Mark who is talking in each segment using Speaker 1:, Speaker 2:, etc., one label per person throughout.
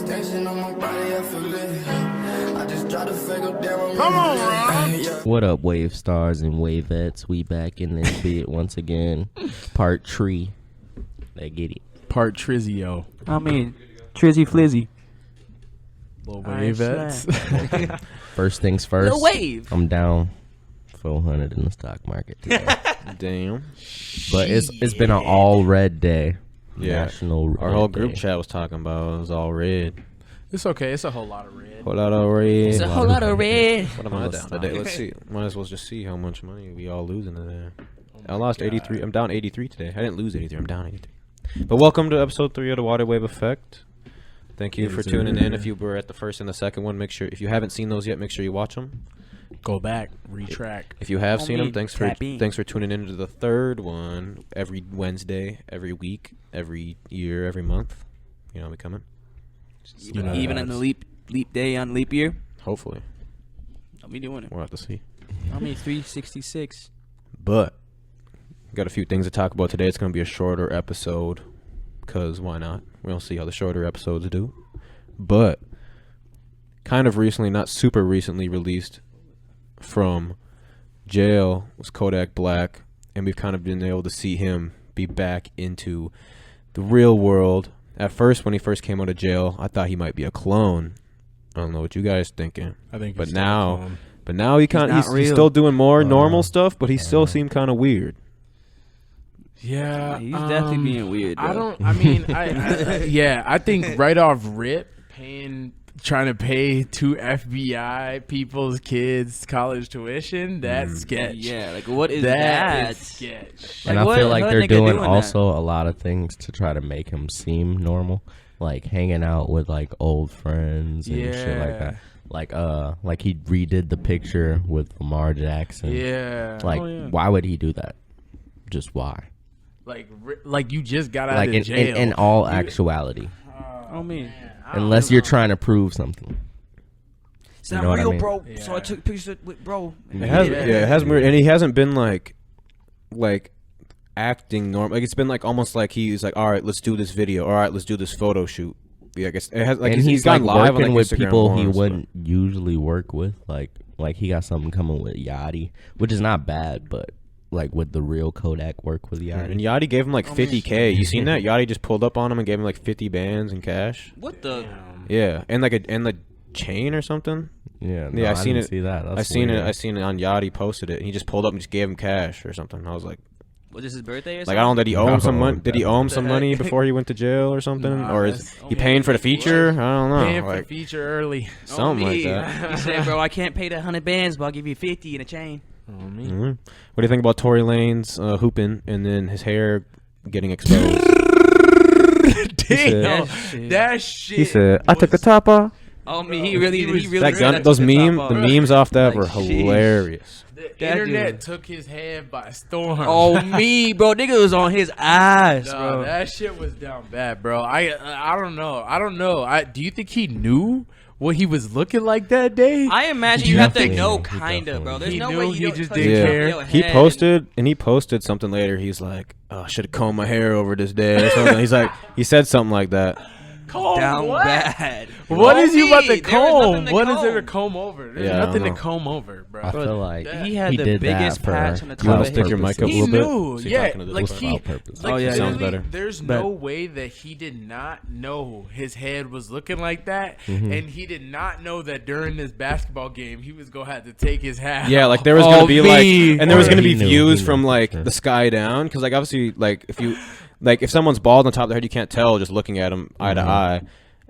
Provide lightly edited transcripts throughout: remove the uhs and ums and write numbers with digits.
Speaker 1: much tension on my body, I feel it. I just try to fake up down.
Speaker 2: Come on, Ron.
Speaker 3: What up, wave stars and wavettes? We back in this bit once again. Part 3. They get it.
Speaker 2: Part Trizio.
Speaker 4: I mean, Trizzy Flizzy.
Speaker 2: Little wavettes.
Speaker 3: First things first.
Speaker 4: Little wave.
Speaker 3: I'm down 400 in the stock market today.
Speaker 5: Damn.
Speaker 3: But it's been an all red day.
Speaker 5: Yeah.
Speaker 3: National
Speaker 5: Our whole
Speaker 3: Red
Speaker 5: group
Speaker 3: Day.
Speaker 5: chat was talking about it was all red.
Speaker 2: It's okay. It's a whole lot of red.
Speaker 5: Whole lot of red.
Speaker 4: It's a whole lot of red.
Speaker 5: What am I down today? Let's see. Might as well just see how much money we all losing today. I lost 83. I'm down 83 today. I didn't lose 83. I'm down 83. But welcome to episode 3 of the Water Wave Effect. Thank you for tuning in. If you were at the first and the second one, make sure, if you haven't seen those yet, make sure you watch them.
Speaker 2: Go back, retract.
Speaker 5: If you have seen them, thanks for tuning into the third one every Wednesday, every week, every year, every month. You know, we coming.
Speaker 4: Even in the leap day on leap year.
Speaker 5: Hopefully,
Speaker 4: I'll be doing it.
Speaker 5: we'll have to see.
Speaker 4: I mean, 366.
Speaker 5: But got a few things to talk about today. It's going to be a shorter episode because why not? We'll see how the shorter episodes do. But kind of recently, not super recently, released from jail was Kodak Black, and we've kind of been able to see him be back into the real world. At first, when he first came out of jail, I thought he might be a clone. I don't know what you guys thinking.
Speaker 2: I think.
Speaker 5: But now he's still doing more normal stuff, but he still seemed kind of weird.
Speaker 2: Yeah,
Speaker 4: He's definitely being weird. Though.
Speaker 2: I think right off rip, trying to pay 2 FBI people's kids college tuition, that's sketch.
Speaker 4: Yeah, like what is that?
Speaker 2: Is sketch.
Speaker 3: And
Speaker 4: Like,
Speaker 3: I feel
Speaker 4: what
Speaker 3: like
Speaker 4: hood
Speaker 3: they're
Speaker 4: nigga
Speaker 3: doing
Speaker 4: doing
Speaker 3: also a lot of things to try to make him seem normal, like hanging out with like old friends and shit like that. Like he redid the picture with Lamar Jackson.
Speaker 2: Yeah.
Speaker 3: Like, why would he do that? Just why?
Speaker 2: Like you just got out of jail.
Speaker 3: In all actuality.
Speaker 4: Oh man,
Speaker 3: Unless you're trying to prove something.
Speaker 4: it's
Speaker 3: You
Speaker 4: not
Speaker 3: know what I
Speaker 4: real,
Speaker 3: mean?
Speaker 4: bro.
Speaker 2: Yeah.
Speaker 4: So I took pictures with bro.
Speaker 5: It has weird, and he hasn't been like acting normal. Like it's been like almost like he's like, all right, let's do this video. All right, let's do this photo shoot. Yeah, I guess it has. Like
Speaker 3: And he's
Speaker 5: gone
Speaker 3: like
Speaker 5: live
Speaker 3: working
Speaker 5: on, like,
Speaker 3: with
Speaker 5: Instagram
Speaker 3: people he
Speaker 5: once,
Speaker 3: wouldn't usually work with. Like he got something coming with Yachty, which is not bad, but like with the real Kodak work with Yachty.
Speaker 5: And Yachty gave him like $50K. You seen that? Yachty just pulled up on him and gave him like 50 bands in cash.
Speaker 4: What the?
Speaker 5: Yeah, and like a chain or something.
Speaker 3: Yeah,
Speaker 5: I seen
Speaker 3: didn't
Speaker 5: it.
Speaker 3: See that. That's
Speaker 5: I seen
Speaker 3: weird.
Speaker 5: it. I seen it on Yachty posted it. And he just pulled up and just gave him cash or something. I was like,
Speaker 4: Was this his birthday or
Speaker 5: like
Speaker 4: something?
Speaker 5: I don't know. Did he owe him some money? Did he owe him
Speaker 2: What
Speaker 5: some
Speaker 2: the
Speaker 5: money
Speaker 2: heck?
Speaker 5: before he went to jail or something?
Speaker 2: Nah,
Speaker 5: or is
Speaker 2: that's-
Speaker 5: he paying for the feature? I don't know.
Speaker 2: Paying for
Speaker 5: Like
Speaker 2: feature early.
Speaker 5: something like that.
Speaker 4: He said, bro, I can't pay the 100 bands, but I'll give you 50 in a chain.
Speaker 5: Mm-hmm. What do you think about Tory Lanez hooping and then his hair getting exposed?
Speaker 2: Damn,
Speaker 4: said-
Speaker 2: that shit.
Speaker 5: He said, "I took the top off."
Speaker 4: Oh, me, he really
Speaker 5: That
Speaker 4: said
Speaker 5: gun,
Speaker 4: that
Speaker 5: those
Speaker 4: took the top
Speaker 5: memes,
Speaker 4: off.
Speaker 5: the memes off that
Speaker 4: Like,
Speaker 5: were
Speaker 4: sheesh.
Speaker 5: hilarious.
Speaker 2: The
Speaker 4: That
Speaker 2: internet
Speaker 4: dude.
Speaker 2: took his head by storm.
Speaker 4: Oh, me, bro. Nigga was on his ass,
Speaker 2: No,
Speaker 4: bro.
Speaker 2: that shit was down bad, bro. I don't know. Do you think he knew what he was looking like that day?
Speaker 4: I imagine
Speaker 3: He
Speaker 4: you have to
Speaker 3: definitely
Speaker 4: know,
Speaker 3: knew. He
Speaker 4: kinda, bro. There's
Speaker 2: He
Speaker 4: no
Speaker 2: knew,
Speaker 4: way
Speaker 2: he
Speaker 4: you don't
Speaker 2: just
Speaker 4: touch
Speaker 2: didn't
Speaker 4: your
Speaker 2: care.
Speaker 4: your
Speaker 5: He
Speaker 4: head.
Speaker 5: posted something later. He's like, "Oh, I should have combed my hair over this day." Or something. He's like, he said something like that.
Speaker 2: Comb
Speaker 4: down
Speaker 2: what?
Speaker 4: bad.
Speaker 2: What is you about
Speaker 4: Me,
Speaker 2: to
Speaker 4: there was
Speaker 2: comb?
Speaker 4: nothing to
Speaker 2: What is there to
Speaker 4: comb.
Speaker 2: comb over? There's
Speaker 5: Yeah, I don't
Speaker 2: nothing to
Speaker 5: know.
Speaker 2: comb over, bro.
Speaker 3: I feel like
Speaker 4: He had the
Speaker 3: did
Speaker 4: biggest
Speaker 3: that for
Speaker 4: patch on the top
Speaker 5: You want
Speaker 4: of
Speaker 5: to
Speaker 4: his
Speaker 5: stick your mic up a
Speaker 2: He
Speaker 5: little bit?
Speaker 2: knew,
Speaker 5: So you're
Speaker 2: yeah,
Speaker 5: talking to this
Speaker 2: like
Speaker 5: mic.
Speaker 2: he,
Speaker 3: purpose.
Speaker 2: like
Speaker 4: Oh, yeah,
Speaker 5: sounds
Speaker 2: literally,
Speaker 5: better.
Speaker 2: There's
Speaker 4: Bet.
Speaker 2: no way that he did not know his head was looking like that,
Speaker 5: Mm-hmm.
Speaker 2: and he did not know that during this basketball game he was gonna have to take his hat.
Speaker 5: Yeah, like there was
Speaker 2: off.
Speaker 5: gonna be
Speaker 2: Me.
Speaker 5: like, and there was
Speaker 3: Or
Speaker 5: gonna
Speaker 3: he
Speaker 5: be
Speaker 3: knew,
Speaker 5: views
Speaker 3: he
Speaker 5: from
Speaker 3: knew,
Speaker 5: like
Speaker 3: sure.
Speaker 5: the sky down, because like obviously like if someone's bald on top of their head, you can't tell just looking at them eye to eye,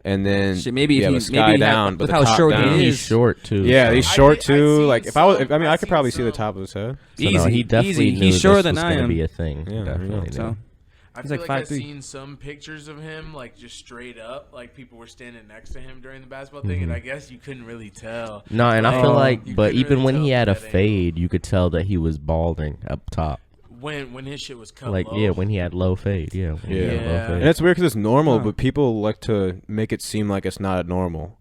Speaker 5: and then
Speaker 4: Shit, maybe if
Speaker 5: yeah,
Speaker 4: he-
Speaker 5: the sky
Speaker 4: maybe
Speaker 5: down,
Speaker 4: with
Speaker 5: but the
Speaker 4: how
Speaker 5: top
Speaker 4: short he
Speaker 5: down.
Speaker 4: is.
Speaker 3: He's short too.
Speaker 5: Yeah,
Speaker 3: so-
Speaker 5: he's
Speaker 2: I
Speaker 5: short
Speaker 2: seen
Speaker 5: too. Like if I was,
Speaker 2: some-
Speaker 5: I mean,
Speaker 2: I
Speaker 5: I could
Speaker 2: seen
Speaker 5: probably see the
Speaker 2: some-
Speaker 5: top of his head.
Speaker 3: So no,
Speaker 4: Easy,
Speaker 3: he definitely
Speaker 4: easy.
Speaker 3: knew
Speaker 4: He's
Speaker 3: this
Speaker 4: shorter
Speaker 3: was
Speaker 4: than I
Speaker 3: gonna
Speaker 4: am.
Speaker 3: be a thing.
Speaker 5: Yeah, there you
Speaker 3: Definitely
Speaker 5: go.
Speaker 3: knew.
Speaker 4: So
Speaker 2: I
Speaker 4: He's
Speaker 2: feel
Speaker 4: like
Speaker 2: like I've
Speaker 4: 5'3".
Speaker 2: seen some pictures of him, like just straight up, like people were standing next to him during the basketball thing, and I guess you couldn't really tell.
Speaker 3: No, and I feel like,
Speaker 2: You
Speaker 3: but
Speaker 2: couldn't
Speaker 3: even
Speaker 2: really
Speaker 3: when
Speaker 2: tell
Speaker 3: he had a
Speaker 2: that angle.
Speaker 3: fade, you could tell that he was balding up top.
Speaker 2: When his shit was cut
Speaker 3: Like,
Speaker 2: low.
Speaker 3: yeah, when he had low fade. Yeah. When he had
Speaker 5: Yeah.
Speaker 3: low
Speaker 2: Yeah.
Speaker 3: fade.
Speaker 5: And it's weird because it's normal,
Speaker 4: Huh.
Speaker 5: but people like to make it seem like it's not normal.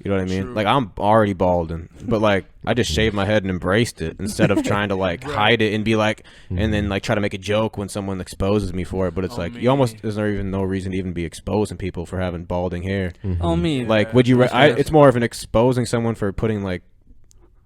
Speaker 5: You know what I mean?
Speaker 2: True.
Speaker 5: Like I'm already balding, but like I just shaved my head and embraced it instead of trying to like hide it and be like, and then like try to make a joke when someone exposes me for it. But it's like you almost there's not even no reason to even be exposing people for having balding hair.
Speaker 4: Oh me,
Speaker 5: Like would you? It's more of an exposing someone for putting like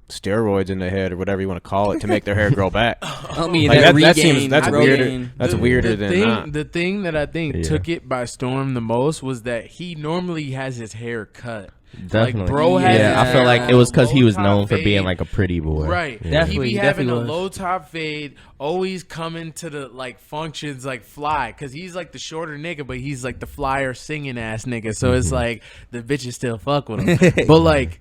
Speaker 5: steroids in their head or whatever you want to call it to make their hair grow back.
Speaker 4: I mean,
Speaker 5: Like,
Speaker 4: that
Speaker 5: that seems
Speaker 4: regain,
Speaker 5: that's
Speaker 4: regain.
Speaker 5: weirder. That's weirder than not.
Speaker 2: The thing that I think took it by storm the most was that he normally has his hair cut.
Speaker 3: Definitely.
Speaker 2: Like, bro has
Speaker 3: yeah,
Speaker 2: his
Speaker 3: I feel
Speaker 2: hair
Speaker 3: like it was because he was
Speaker 2: low
Speaker 3: known
Speaker 2: top
Speaker 3: for being
Speaker 2: fade.
Speaker 3: like a pretty boy.
Speaker 2: Right.
Speaker 3: Yeah.
Speaker 4: Definitely.
Speaker 2: He be having a
Speaker 4: was.
Speaker 2: low top fade, always coming to the like functions like fly, because he's like the shorter nigga, but he's like the flyer singing ass nigga. So it's like the bitches still fuck with him. But like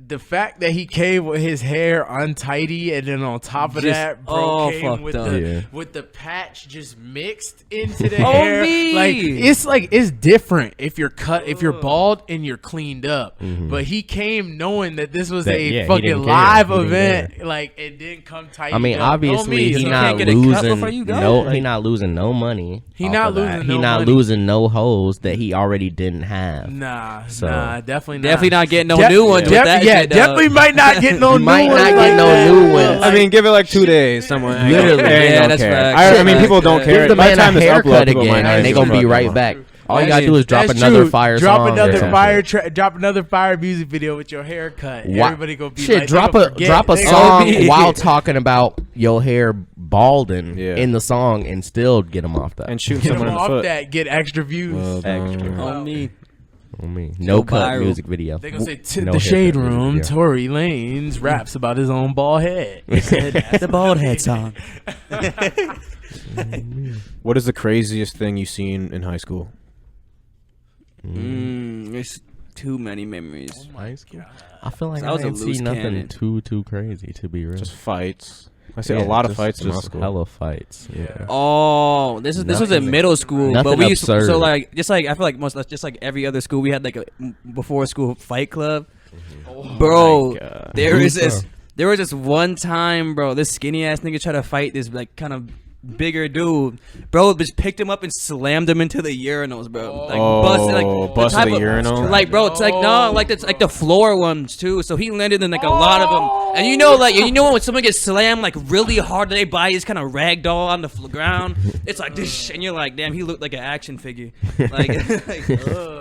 Speaker 2: the fact that he came with his hair untidy and then on top of
Speaker 4: Just
Speaker 2: that, bro
Speaker 4: all
Speaker 2: came
Speaker 4: fucked
Speaker 2: with
Speaker 4: up.
Speaker 2: with the patch just mixed into the
Speaker 4: Oh,
Speaker 2: hair.
Speaker 4: me.
Speaker 2: Like it's different if you're cut, if you're bald and you're cleaned up. But he came knowing that this was
Speaker 3: That-
Speaker 2: a
Speaker 3: yeah, he
Speaker 2: fucking
Speaker 3: didn't care.
Speaker 2: live
Speaker 3: He didn't
Speaker 2: event. Like it didn't come tight.
Speaker 3: I mean,
Speaker 2: up.
Speaker 3: obviously
Speaker 2: me,
Speaker 3: he
Speaker 2: so
Speaker 3: not
Speaker 4: get a cut before
Speaker 3: losing
Speaker 4: you go?
Speaker 3: no.
Speaker 4: Like-
Speaker 3: He not losing no money.
Speaker 2: He
Speaker 3: off
Speaker 2: not
Speaker 3: of that.
Speaker 2: losing
Speaker 3: He
Speaker 2: no
Speaker 3: not
Speaker 2: money.
Speaker 3: losing no hoes that he already didn't have.
Speaker 2: Nah,
Speaker 3: So-
Speaker 2: definitely not.
Speaker 4: Definitely not getting no new ones with that
Speaker 2: yeah,
Speaker 4: shit, dog.
Speaker 2: definitely might not get no new
Speaker 3: Might
Speaker 2: ones
Speaker 3: not
Speaker 2: like
Speaker 3: get no
Speaker 2: that.
Speaker 3: new ones.
Speaker 5: I mean, give it like 2 days. Someone
Speaker 3: Literally.
Speaker 4: Yeah, that's facts.
Speaker 5: I mean, people don't care.
Speaker 3: Give the
Speaker 5: By
Speaker 3: man
Speaker 5: time
Speaker 3: a
Speaker 5: this upload,
Speaker 3: haircut
Speaker 5: people
Speaker 3: again,
Speaker 5: might not
Speaker 3: and they
Speaker 5: even
Speaker 3: gonna be
Speaker 5: fuck
Speaker 3: right
Speaker 5: with
Speaker 3: back.
Speaker 5: him.
Speaker 3: All you gotta do is drop
Speaker 2: That's
Speaker 3: another
Speaker 2: true.
Speaker 3: fire
Speaker 2: drop
Speaker 3: song. or
Speaker 2: another
Speaker 3: some
Speaker 2: fire
Speaker 3: shit.
Speaker 2: drop another fire music video with your haircut.
Speaker 3: Wha-
Speaker 2: Everybody gonna be
Speaker 3: shit.
Speaker 2: like,
Speaker 3: Drop
Speaker 2: they
Speaker 3: a
Speaker 2: gonna forget.
Speaker 3: drop a
Speaker 2: They gonna
Speaker 3: song
Speaker 2: be-
Speaker 3: while talking about your hair balding
Speaker 5: Yeah.
Speaker 3: in the song, and still get them off that.
Speaker 5: And shooting
Speaker 2: Get
Speaker 5: someone
Speaker 2: them
Speaker 5: in the
Speaker 2: off
Speaker 5: foot.
Speaker 2: that, get extra views.
Speaker 5: Well done.
Speaker 3: Extra.
Speaker 4: On me.
Speaker 3: On me. No cut
Speaker 4: viral.
Speaker 3: music video.
Speaker 2: They gonna say
Speaker 3: No
Speaker 2: the shade
Speaker 3: haircut music
Speaker 2: room.
Speaker 3: video.
Speaker 2: Tory Lanez raps about his own bald head.
Speaker 4: The bald head song.
Speaker 5: What is the craziest thing you've seen in high school?
Speaker 4: There's too many memories.
Speaker 3: High school? I feel like
Speaker 4: I
Speaker 3: I
Speaker 4: was a
Speaker 3: didn't see
Speaker 4: loose
Speaker 3: nothing
Speaker 4: cannon.
Speaker 3: too crazy, to be real.
Speaker 5: Just fights. I see
Speaker 3: Yeah,
Speaker 5: a lot of
Speaker 3: just-
Speaker 5: fights in my
Speaker 3: just
Speaker 5: school.
Speaker 3: hella fights. Yeah.
Speaker 4: Oh, this was in middle school, but
Speaker 3: nothing
Speaker 4: we used to,
Speaker 3: absurd.
Speaker 4: so like just like I feel like just like every other school, we had like a before school fight club. Bro,
Speaker 5: God.
Speaker 4: there
Speaker 3: Who's
Speaker 4: was this one time, bro. This skinny ass nigga tried to fight this like kind of bigger dude, bro. Just picked him up and slammed him into the urinals, bro. Like busted, like
Speaker 5: busted
Speaker 4: type
Speaker 5: the
Speaker 4: of-
Speaker 5: urinal?
Speaker 4: like bro. It's like no, like it's like the floor ones too. So he landed in like a lot of them, and you know when someone gets slammed like really hard, they body is kind of ragdoll on the ground. It's like this, shit, and you're like, damn, he looked like an action figure. Like,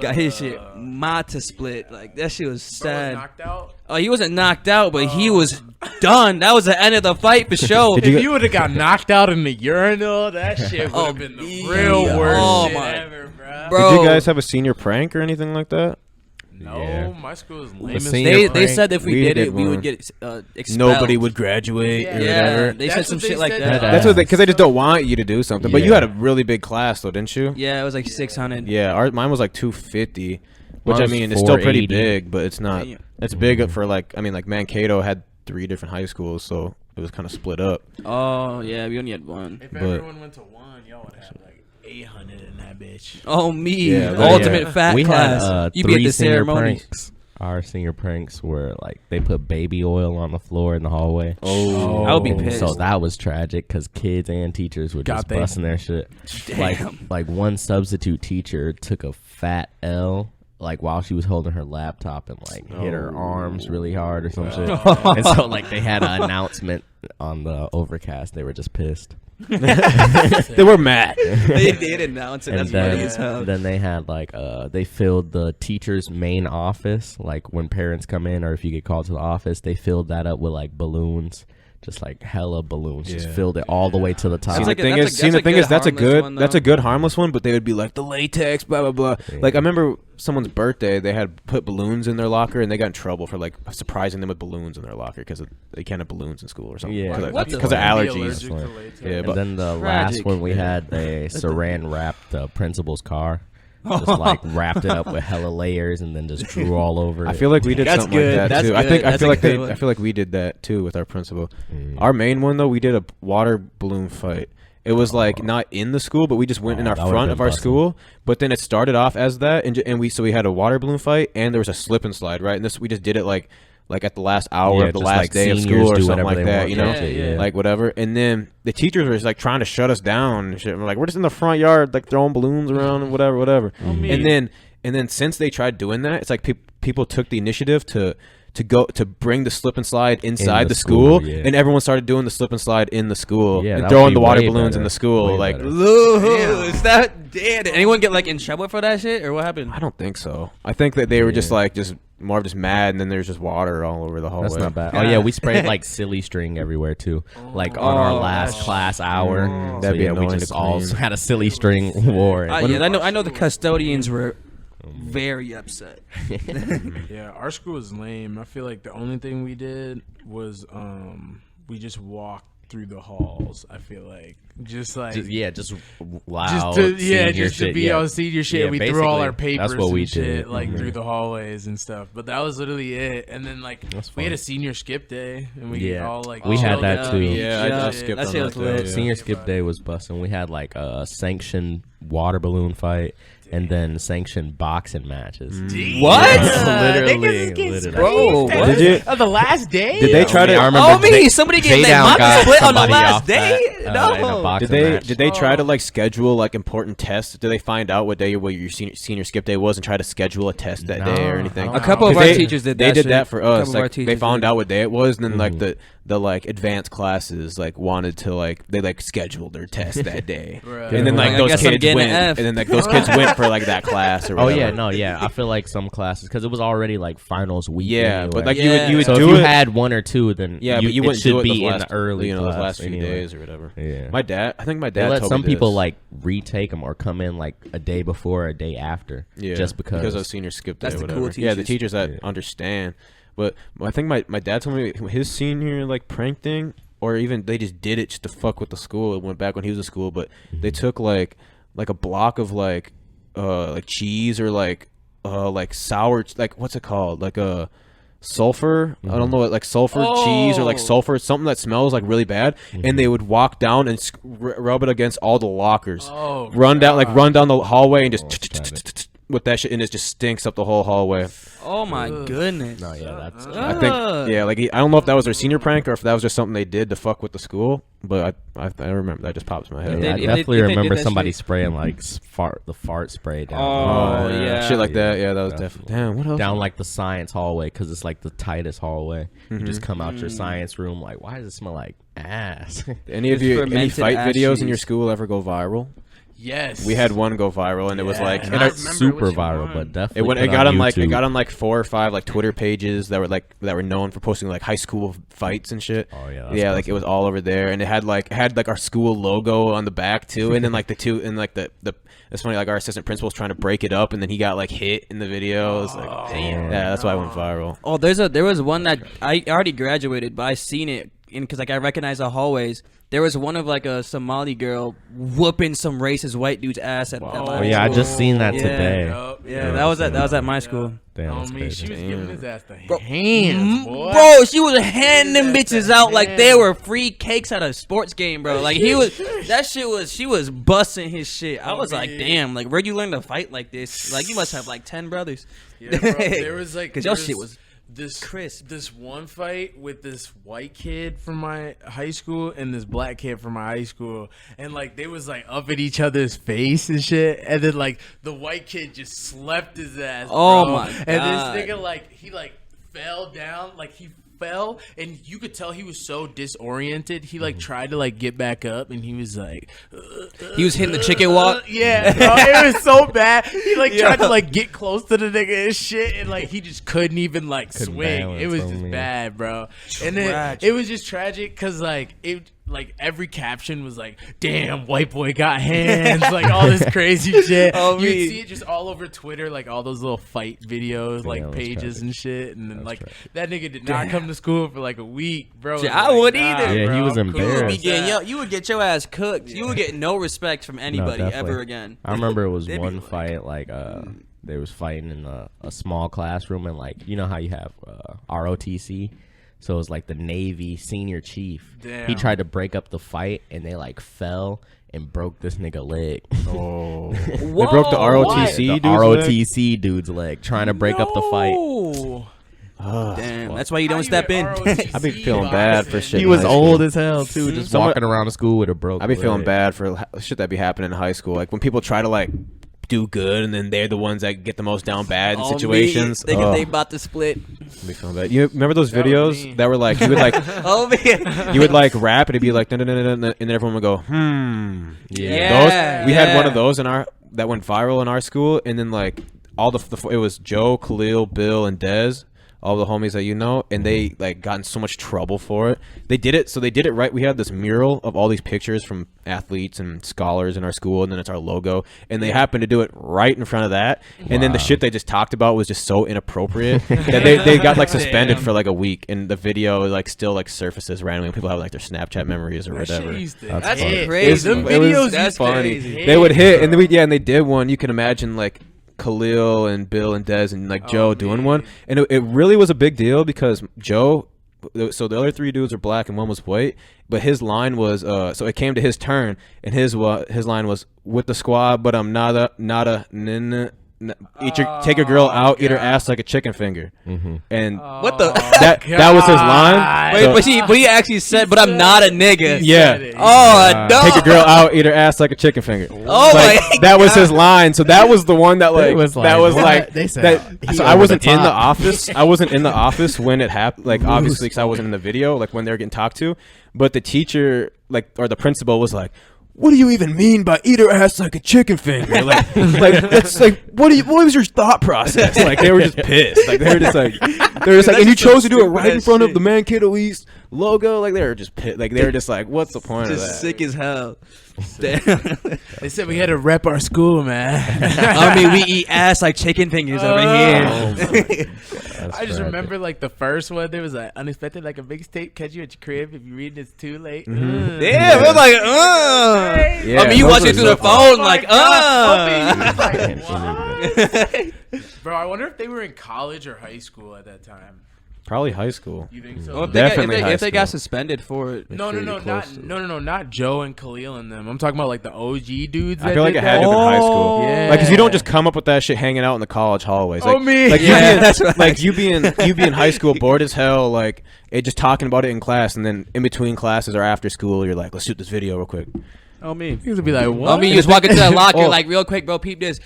Speaker 4: got his shit mata split. Like that shit was sad.
Speaker 2: knocked out.
Speaker 4: Oh, he wasn't knocked out, but he was done. That was the end of the fight for sure.
Speaker 5: Did
Speaker 2: If you would have got knocked out in the urinal, that shit would have been the real worst
Speaker 4: Oh,
Speaker 2: shit
Speaker 4: my-
Speaker 2: ever,
Speaker 4: Bro.
Speaker 5: Did you guys have a senior prank or anything like that?
Speaker 2: No,
Speaker 3: Yeah.
Speaker 2: my school is lame as
Speaker 3: senior
Speaker 2: fuck.
Speaker 4: They
Speaker 3: prank,
Speaker 4: said if we
Speaker 5: we
Speaker 4: did
Speaker 5: did
Speaker 4: it, we
Speaker 5: one.
Speaker 4: would get expelled.
Speaker 5: Nobody would graduate or
Speaker 4: Yeah,
Speaker 5: whatever.
Speaker 4: they
Speaker 2: That's
Speaker 4: said some
Speaker 2: what they
Speaker 4: shit like
Speaker 2: said
Speaker 4: that.
Speaker 2: to us.
Speaker 5: That's what because they just don't want you to do something. But you
Speaker 3: Yeah.
Speaker 5: had a really big class though, didn't you?
Speaker 4: Yeah, it was like 600.
Speaker 5: Yeah, mine was like 250, which
Speaker 3: Mine
Speaker 5: I
Speaker 3: was
Speaker 5: mean is still pretty
Speaker 3: 480.
Speaker 5: big, but it's not.
Speaker 4: Damn.
Speaker 5: It's big for like like Mankato had 3 different high schools, so it was kind of split up.
Speaker 4: Oh yeah, we only had one.
Speaker 2: If
Speaker 5: But-
Speaker 2: everyone went to one, y'all would have like 800 in that bitch.
Speaker 4: Oh me,
Speaker 5: Yeah,
Speaker 4: the ultimate fat
Speaker 3: we
Speaker 4: class.
Speaker 3: had
Speaker 4: You be at
Speaker 3: 3
Speaker 4: the
Speaker 3: senior
Speaker 4: ceremony.
Speaker 3: pranks. Our senior pranks were like they put baby oil on the floor in the hallway.
Speaker 5: Oh,
Speaker 4: I would be pissed.
Speaker 3: So that was tragic because kids and teachers were
Speaker 2: Got
Speaker 3: just
Speaker 2: they.
Speaker 3: busting their shit.
Speaker 4: Damn.
Speaker 3: Like one substitute teacher took a fat L like while she was holding her laptop and like hit her arms really hard or some shit. And so like they had an announcement on the overcast. They were just pissed.
Speaker 5: they were mad.
Speaker 4: They did announce it.
Speaker 3: And
Speaker 4: That's funny
Speaker 3: then,
Speaker 4: as hell.
Speaker 3: then they had like they filled the teacher's main office, like when parents come in or if you get called to the office, they filled that up with like balloons, just like hella balloons, just
Speaker 5: Yeah.
Speaker 3: filled it all the way to the top.
Speaker 5: See,
Speaker 4: That's
Speaker 5: the
Speaker 4: like a-
Speaker 5: thing
Speaker 4: that's
Speaker 5: is,
Speaker 4: a- that's a good
Speaker 5: that's a
Speaker 4: harmless
Speaker 5: good
Speaker 4: one,
Speaker 5: that's a
Speaker 4: though.
Speaker 5: good harmless one, but they would be like the latex, blah blah blah.
Speaker 3: Yeah.
Speaker 5: Like I remember someone's birthday, they had put balloons in their locker, and they got in trouble for like surprising them with balloons in their locker because they can't have balloons in school or something.
Speaker 3: Yeah.
Speaker 5: because
Speaker 4: What
Speaker 5: of,
Speaker 4: the
Speaker 5: because of
Speaker 3: fuck?
Speaker 5: allergies.
Speaker 2: Be allergic to latex.
Speaker 5: Yeah,
Speaker 3: And
Speaker 5: but
Speaker 3: then the
Speaker 4: Tragic.
Speaker 3: last one we had, they saran wrapped the principal's car. Just like wrapped it up with hella layers and then just drew all over
Speaker 5: I
Speaker 3: it.
Speaker 5: feel like we did
Speaker 4: That's
Speaker 5: something
Speaker 4: good.
Speaker 5: like that
Speaker 4: That's
Speaker 5: too.
Speaker 4: good.
Speaker 5: I
Speaker 4: That's
Speaker 5: feel
Speaker 4: a
Speaker 5: like
Speaker 4: good one.
Speaker 5: I feel like we did that too with our principal.
Speaker 3: Mm.
Speaker 5: Our main one though, we did a water balloon fight. It was like not in the school, but we just went in
Speaker 3: Oh,
Speaker 5: our
Speaker 3: that would've
Speaker 5: front
Speaker 3: been
Speaker 5: of our
Speaker 3: bussin'.
Speaker 5: school. But then it started off as that, and we had a water balloon fight, and there was a slip and slide, right? And we just did it like at the last hour
Speaker 3: Yeah,
Speaker 5: of the
Speaker 3: just
Speaker 5: last
Speaker 3: like
Speaker 5: day of
Speaker 3: seniors
Speaker 5: school or
Speaker 3: do
Speaker 5: something
Speaker 3: whatever
Speaker 5: like
Speaker 3: they
Speaker 5: that,
Speaker 3: want
Speaker 5: you know,
Speaker 3: to, yeah.
Speaker 5: like whatever. And then the teachers were just like trying to shut us down and shit. We're like, we're just in the front yard, like throwing balloons around and whatever. And then And then since they tried doing that, it's like people took the initiative to bring the slip and slide inside the school,
Speaker 3: yeah.
Speaker 5: and everyone started doing the slip and slide in the school,
Speaker 3: Yeah,
Speaker 5: and
Speaker 3: that
Speaker 5: throwing
Speaker 3: would
Speaker 5: the
Speaker 3: be
Speaker 5: water
Speaker 3: way
Speaker 5: balloons in
Speaker 3: better.
Speaker 5: the school.
Speaker 3: Way
Speaker 5: Like,
Speaker 3: better.
Speaker 4: Is that damn? Did anyone get like in trouble for that shit, or what happened?
Speaker 5: I don't think so. I think that they were just mad, and then there's just water all over the hallway.
Speaker 3: That's not bad. Oh yeah, we sprayed like silly string everywhere too. Like on our last class hour. So
Speaker 5: That'd be
Speaker 3: yeah, we
Speaker 5: annoying
Speaker 3: just
Speaker 5: to
Speaker 3: all
Speaker 5: clean.
Speaker 3: had a silly string war.
Speaker 4: Yeah, I know the custodians were very upset.
Speaker 2: Yeah, our school was lame. I feel like the only thing we did was we just walked through the halls. I feel like just loud. just
Speaker 3: senior
Speaker 2: to
Speaker 3: shit,
Speaker 2: be
Speaker 3: yeah.
Speaker 2: on senior shit.
Speaker 3: Yeah,
Speaker 2: we threw all our
Speaker 3: basically,
Speaker 2: papers
Speaker 3: that's what we
Speaker 2: and shit
Speaker 3: did.
Speaker 2: like through the hallways and stuff. But that was literally it. And then like
Speaker 3: That's
Speaker 2: we had
Speaker 3: fun.
Speaker 2: a senior skip day, and we
Speaker 3: Yeah.
Speaker 2: all like
Speaker 3: We had
Speaker 2: chilled
Speaker 3: that
Speaker 2: out
Speaker 3: too.
Speaker 2: and eat
Speaker 5: Yeah, I
Speaker 2: shit.
Speaker 5: skipped
Speaker 4: That
Speaker 5: on
Speaker 4: shit
Speaker 5: that
Speaker 4: was
Speaker 5: day,
Speaker 4: lit.
Speaker 5: yeah.
Speaker 3: Senior skip day was busting. We had like a sanctioned water balloon fight and then sanctioned boxing matches.
Speaker 4: What?
Speaker 3: Literally.
Speaker 4: Bro, what?
Speaker 5: Did you?
Speaker 2: The last day.
Speaker 5: Did they try to?
Speaker 3: I remember
Speaker 4: Oh, me!
Speaker 3: J-
Speaker 4: Somebody gave their
Speaker 3: J-Down
Speaker 4: mouth
Speaker 3: got
Speaker 4: split on the
Speaker 3: somebody
Speaker 4: last
Speaker 3: off
Speaker 4: day.
Speaker 3: that,
Speaker 4: No.
Speaker 3: in a boxing
Speaker 5: Did
Speaker 3: match.
Speaker 5: they try to like schedule like important tests? Did they find out what your senior skip day was and try to schedule a test that day or
Speaker 3: No,
Speaker 5: anything?
Speaker 3: I don't
Speaker 4: A couple of
Speaker 5: 'Cause
Speaker 4: our
Speaker 5: they-
Speaker 4: teachers did that.
Speaker 5: They did
Speaker 4: shit.
Speaker 5: that for
Speaker 4: A couple
Speaker 5: us.
Speaker 4: of our
Speaker 5: Like they
Speaker 4: teachers
Speaker 5: found
Speaker 4: did.
Speaker 5: out what day it was, and then like the like advanced classes like wanted to like they like scheduled their test that day,
Speaker 2: Right.
Speaker 5: and then like
Speaker 4: I
Speaker 5: those
Speaker 4: guess I'm
Speaker 5: kids
Speaker 4: getting
Speaker 5: went,
Speaker 4: an F.
Speaker 5: and then like those kids went for like that class or
Speaker 3: Oh
Speaker 5: whatever.
Speaker 3: yeah, no, yeah. I feel like some classes because it was already like finals week.
Speaker 5: Yeah,
Speaker 3: anyway.
Speaker 5: but like
Speaker 4: Yeah.
Speaker 5: you would
Speaker 3: so
Speaker 5: do
Speaker 3: if you
Speaker 5: it.
Speaker 3: had one or two, then
Speaker 5: Yeah, but you
Speaker 3: it
Speaker 5: wouldn't
Speaker 3: should
Speaker 5: do it
Speaker 3: be
Speaker 5: those
Speaker 3: in
Speaker 5: last,
Speaker 3: the early
Speaker 5: those
Speaker 3: class
Speaker 5: last few
Speaker 3: anyway.
Speaker 5: days or whatever.
Speaker 3: Yeah.
Speaker 5: I think my
Speaker 3: They
Speaker 5: dad
Speaker 3: let
Speaker 5: told
Speaker 3: some
Speaker 5: me
Speaker 3: people
Speaker 5: this.
Speaker 3: like retake them or come in like a day before or a day after.
Speaker 5: Yeah,
Speaker 3: just because
Speaker 5: of senior skip day
Speaker 4: That's
Speaker 5: or
Speaker 4: the
Speaker 5: whatever.
Speaker 4: cool
Speaker 5: Yeah, the
Speaker 4: teachers.
Speaker 5: teachers that
Speaker 3: Yeah.
Speaker 5: understand. But I think my dad told me his senior like prank thing, or even they just did it just to fuck with the school. It went back when he was in school, but they took like a block of like cheese or like sour, like what's it called, like a sulfur. I don't know, like sulfur cheese or like sulfur, something that smells like really bad. And they would walk down and rub it against all the lockers.
Speaker 2: Oh,
Speaker 5: run down the hallway and
Speaker 3: Oh,
Speaker 5: just with that shit, and it just stinks up the whole hallway.
Speaker 4: Oh my goodness.
Speaker 3: No, yeah, that's.
Speaker 5: I think, yeah, like I don't know if that was their senior prank or if that was just something they did to fuck with the school, but I remember that just pops in my head.
Speaker 3: Yeah, I
Speaker 4: If they-
Speaker 3: definitely
Speaker 4: if they did
Speaker 3: remember
Speaker 4: that
Speaker 3: somebody
Speaker 4: shit-
Speaker 3: spraying like the fart spray down.
Speaker 4: Oh, yeah.
Speaker 5: shit like that. Yeah, that was
Speaker 3: Definitely.
Speaker 5: definitely. Damn, what else?
Speaker 3: Down like the science hallway because it's like the tightest hallway. You just come out
Speaker 4: Mm.
Speaker 3: your science room like, why does it smell like ass?
Speaker 5: Any of
Speaker 4: It's
Speaker 5: you any
Speaker 4: fermented
Speaker 5: fight
Speaker 4: ash
Speaker 5: videos in your
Speaker 4: cheese.
Speaker 5: school ever go viral?
Speaker 2: Yes.
Speaker 5: We had one go viral, and it was like,
Speaker 2: and
Speaker 5: and
Speaker 2: I
Speaker 5: it,
Speaker 2: remember
Speaker 3: super
Speaker 2: which
Speaker 3: viral,
Speaker 2: one.
Speaker 3: but definitely
Speaker 5: it
Speaker 3: put
Speaker 5: got on like
Speaker 3: YouTube.
Speaker 5: 4 or 5 like Twitter pages that were known for posting like high school fights and shit.
Speaker 3: Oh, yeah, that's
Speaker 5: yeah, like it was all over there, and it had like our school logo on the back too, and then like the it's funny, like our assistant principal was trying to break it up, and then he got like hit in the video. It was like, damn, yeah, that's why it went viral.
Speaker 4: Oh, there was one that I already graduated, but I seen it because like I recognize the hallways. There was one of like a Somali girl whooping some racist white dude's ass at my
Speaker 3: Oh yeah, I
Speaker 4: school.
Speaker 3: just seen that
Speaker 4: Yeah.
Speaker 3: today.
Speaker 2: Yup.
Speaker 4: Yeah, that was at my school.
Speaker 3: Damn, that's
Speaker 2: Oh, me,
Speaker 3: crazy.
Speaker 2: she was giving his ass the
Speaker 4: Bro.
Speaker 2: hands, boy.
Speaker 4: Bro, she was handing them
Speaker 2: That's
Speaker 4: bitches
Speaker 2: the
Speaker 4: out like they
Speaker 2: hand.
Speaker 4: were free cakes at a sports game, bro. Like she was busting his shit. I was like, damn, like where'd you learn to fight like this? Like you must have like 10 brothers.
Speaker 2: Yeah, bro, there was like,
Speaker 4: Cause
Speaker 2: there
Speaker 4: your shit was
Speaker 2: this
Speaker 4: crisp.
Speaker 2: This one fight with this white kid from my high school and this black kid from my high school, and like they was like up at each other's face and shit, and then like the white kid just slept his ass.
Speaker 4: Oh,
Speaker 2: bro.
Speaker 4: my
Speaker 2: And
Speaker 4: God.
Speaker 2: this nigga like he like fell down, like he fell, and you could tell he was so disoriented. He like tried to like get back up, and he was like,
Speaker 4: He was hitting the chicken walk.
Speaker 2: yeah, bro, it was so bad. He like tried to like get close to the nigga and shit, and like he just couldn't even like
Speaker 3: Couldn't
Speaker 2: swing.
Speaker 3: balance
Speaker 2: It was
Speaker 3: on
Speaker 2: just
Speaker 3: me.
Speaker 2: bad, bro. And then
Speaker 4: Tragic.
Speaker 2: it was just tragic because like it. Like every caption was like, "Damn, white boy got hands!" Like all this crazy shit.
Speaker 4: Oh,
Speaker 2: You'd
Speaker 4: me.
Speaker 2: see it just all over Twitter, like all those little fight videos, like
Speaker 3: that's
Speaker 2: pages
Speaker 3: tragic.
Speaker 2: and shit. And then
Speaker 3: That's
Speaker 2: like
Speaker 3: tragic.
Speaker 2: that nigga did not come to school for like a week, bro.
Speaker 4: Yeah,
Speaker 2: It was
Speaker 4: I
Speaker 2: like,
Speaker 4: wouldn't
Speaker 2: nah,
Speaker 4: either.
Speaker 3: Yeah,
Speaker 2: bro,
Speaker 3: he was
Speaker 2: I'm cool.
Speaker 4: You would be
Speaker 3: embarrassed.
Speaker 4: getting you would get your ass cooked. You would get no respect from anybody
Speaker 3: definitely.
Speaker 4: ever again.
Speaker 3: I remember it was
Speaker 4: They'd be
Speaker 3: one
Speaker 4: like-
Speaker 3: fight like they was fighting in a small classroom, and like you know how you have ROTC, so it was like the Navy senior chief.
Speaker 2: Damn.
Speaker 3: He tried to break up the fight, and they like fell and broke this nigga leg.
Speaker 5: Oh, they broke the ROTC
Speaker 3: the
Speaker 5: dude's leg?
Speaker 3: ROTC dude's leg trying to break up the fight.
Speaker 2: No.
Speaker 4: Damn, that's why you
Speaker 2: How
Speaker 4: don't step in.
Speaker 5: I'd be feeling bad for shit.
Speaker 3: He
Speaker 5: in
Speaker 3: was
Speaker 5: high
Speaker 3: old
Speaker 5: school.
Speaker 3: as hell too, just
Speaker 5: Someone-
Speaker 3: walking around the school with a broke.
Speaker 5: I'd be feeling
Speaker 3: leg.
Speaker 5: bad for shit that be happening in high school. Like when people try to like do good, and then they're the ones that get the most down bad in
Speaker 4: Oh,
Speaker 5: situations.
Speaker 4: me, thinking they about to split.
Speaker 5: Me feel bad. You remember those
Speaker 2: That was
Speaker 5: videos
Speaker 2: me.
Speaker 5: that were like you would like
Speaker 4: Oh man.
Speaker 5: you would like rap and it'd be like dun, dun, dun, dun, dun, and then everyone would go
Speaker 4: Yeah.
Speaker 5: Those we had one of those in our that went viral in our school, and then like all the it was Joe, Khalil, Bill, and Dez. All the homies that you know, and they like got in so much trouble for it. They did it right. We had this mural of all these pictures from athletes and scholars in our school, and then it's our logo. And they happened to do it right in front of that. And then the shit they just talked about was just so inappropriate that they got like suspended for like a week. And the video like still like surfaces randomly. And people have like their Snapchat memories or whatever.
Speaker 4: That's
Speaker 2: hit.
Speaker 4: crazy.
Speaker 2: Them
Speaker 5: It was
Speaker 2: videos
Speaker 4: that's
Speaker 5: funny.
Speaker 4: crazy.
Speaker 5: They would hit, and then and they did one. You can imagine like Khalil and Bill and Dez and like Joe doing one, and it really was a big deal because Joe. So the other 3 dudes were black and one was white, but his line was so it came to his turn, and his line was with the squad, but I'm nada take your girl out, eat her ass like a chicken finger, and
Speaker 4: What the?
Speaker 5: that was his line.
Speaker 4: Wait,
Speaker 5: So-
Speaker 4: but he actually said, "But I'm not a nigga."
Speaker 5: yeah.
Speaker 4: Oh no.
Speaker 5: Take your girl out, eat her ass like a chicken finger.
Speaker 4: Oh
Speaker 5: Like,
Speaker 4: my
Speaker 5: that was
Speaker 4: God.
Speaker 5: his line. So that was the one that like
Speaker 3: was
Speaker 5: that
Speaker 3: like,
Speaker 5: was
Speaker 3: what?
Speaker 5: like
Speaker 3: They said
Speaker 5: that.
Speaker 3: he
Speaker 5: So I
Speaker 3: over
Speaker 5: wasn't
Speaker 3: the
Speaker 5: in the
Speaker 3: top.
Speaker 5: office. I wasn't in the office when it happened. Like obviously, because I wasn't in the video. Like when they were getting talked to, but the teacher, like or the principal, was like, "What do you even mean by eat her ass like a chicken finger? Like that's like what was your thought process?" Like they were just pissed. Like they were just like and you chose to do it right in front of the Mankato East logo. Like they were just pissed. Like they were just like, "What's the point of that?"
Speaker 4: Just sick as hell. Damn.
Speaker 2: They said we had to rep our school, man.
Speaker 4: I mean, we eat ass like chicken fingers over here.
Speaker 2: I just remember like the first one. There was like unexpected, like a mixtape catch you at your crib if you read it's too late.
Speaker 4: Yeah, we're like,
Speaker 5: Yeah,
Speaker 4: I mean, you
Speaker 5: those
Speaker 4: watch
Speaker 5: were
Speaker 4: it through the
Speaker 5: so
Speaker 4: phone,
Speaker 2: Oh
Speaker 4: like,
Speaker 2: Bro, I wonder if they were in college or high school at that time.
Speaker 5: Probably high school.
Speaker 2: You think so?
Speaker 4: Well, if
Speaker 5: Definitely
Speaker 4: they,
Speaker 5: high
Speaker 4: if they got
Speaker 5: school.
Speaker 4: suspended for it.
Speaker 2: No,
Speaker 5: pretty close to
Speaker 2: not Joe and Khalil and them. I'm talking about like the OG dudes.
Speaker 5: I
Speaker 2: that
Speaker 5: feel like
Speaker 2: did
Speaker 5: it had to
Speaker 2: that.
Speaker 5: have been high school.
Speaker 2: Yeah.
Speaker 5: Like, cause you don't just come up with that shit hanging out in the college hallways. Like,
Speaker 2: Oh, me.
Speaker 5: Like,
Speaker 4: Yeah,
Speaker 5: you being,
Speaker 4: that's right.
Speaker 5: like you being high school bored as hell, like just talking about it in class, and then in between classes or after school, you're like, let's shoot this video real quick.
Speaker 4: Oh, me.
Speaker 2: He's gonna be like, what?
Speaker 4: I mean, you just walk into that locker,
Speaker 5: Oh.
Speaker 4: like, real quick, bro, peep this.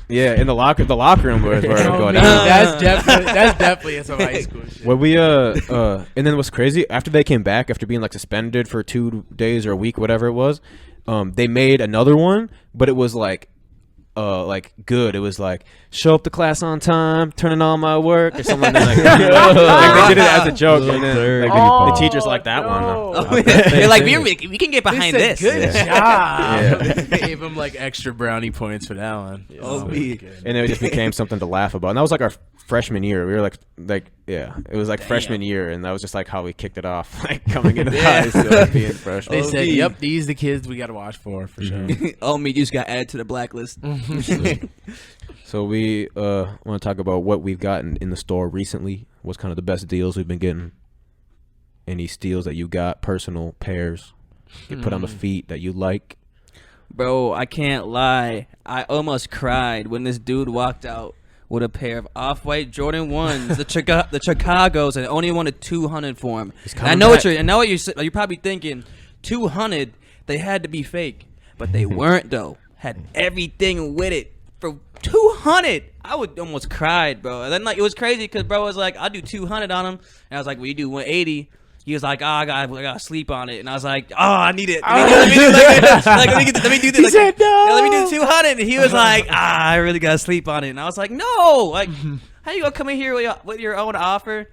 Speaker 5: Yeah, in the locker room where it would
Speaker 2: Oh,
Speaker 5: go
Speaker 2: me.
Speaker 5: down.
Speaker 2: That's definitely some high school shit.
Speaker 5: When we and then what's crazy after they came back after being like suspended for 2 days or a week, whatever it was, they made another one, but it was like good. It was like show up to class on time, turning on my work or something like that. Like they did it as a joke, and then like, the teachers like that one.
Speaker 4: Oh, They're like, we can get behind
Speaker 2: They said,
Speaker 4: this.
Speaker 2: Good job.
Speaker 5: Yeah.
Speaker 2: They gave him like extra brownie points for that one.
Speaker 4: Oh,
Speaker 2: So
Speaker 4: me.
Speaker 2: good.
Speaker 5: And it just became something to laugh about. And that was like our freshman year. We were like yeah, it was like freshman year, and that was just like how we kicked it off, like coming into high school, like, being freshmen.
Speaker 2: They
Speaker 4: Oh,
Speaker 2: said,
Speaker 4: me.
Speaker 2: "Yep, these the kids we got to watch for sure."
Speaker 4: Oh, me, you just got added to the blacklist.
Speaker 5: So we want to talk about what we've gotten in the store recently. What's kind of the best deals we've been getting? Any steals that you got, personal pairs you put on the feet that you like?
Speaker 4: Bro, I can't lie. I almost cried when this dude walked out with a pair of off-white Jordan 1s, the Chicagos, and only wanted 200 for him. And I know what you're probably thinking. 200, they had to be fake, but they weren't though. Had everything with it for 200. I would almost cried, bro. And then like it was crazy because bro was like, I'll do 200 on him, and I was like, well, you do 180. He was like, I gotta sleep on it, and I was like, oh, I need it. Let me do this.
Speaker 2: He said no.
Speaker 4: Let me do 200. And he was like, I really gotta sleep on it. And I was like, no, like, how you gonna come in here with your own offer,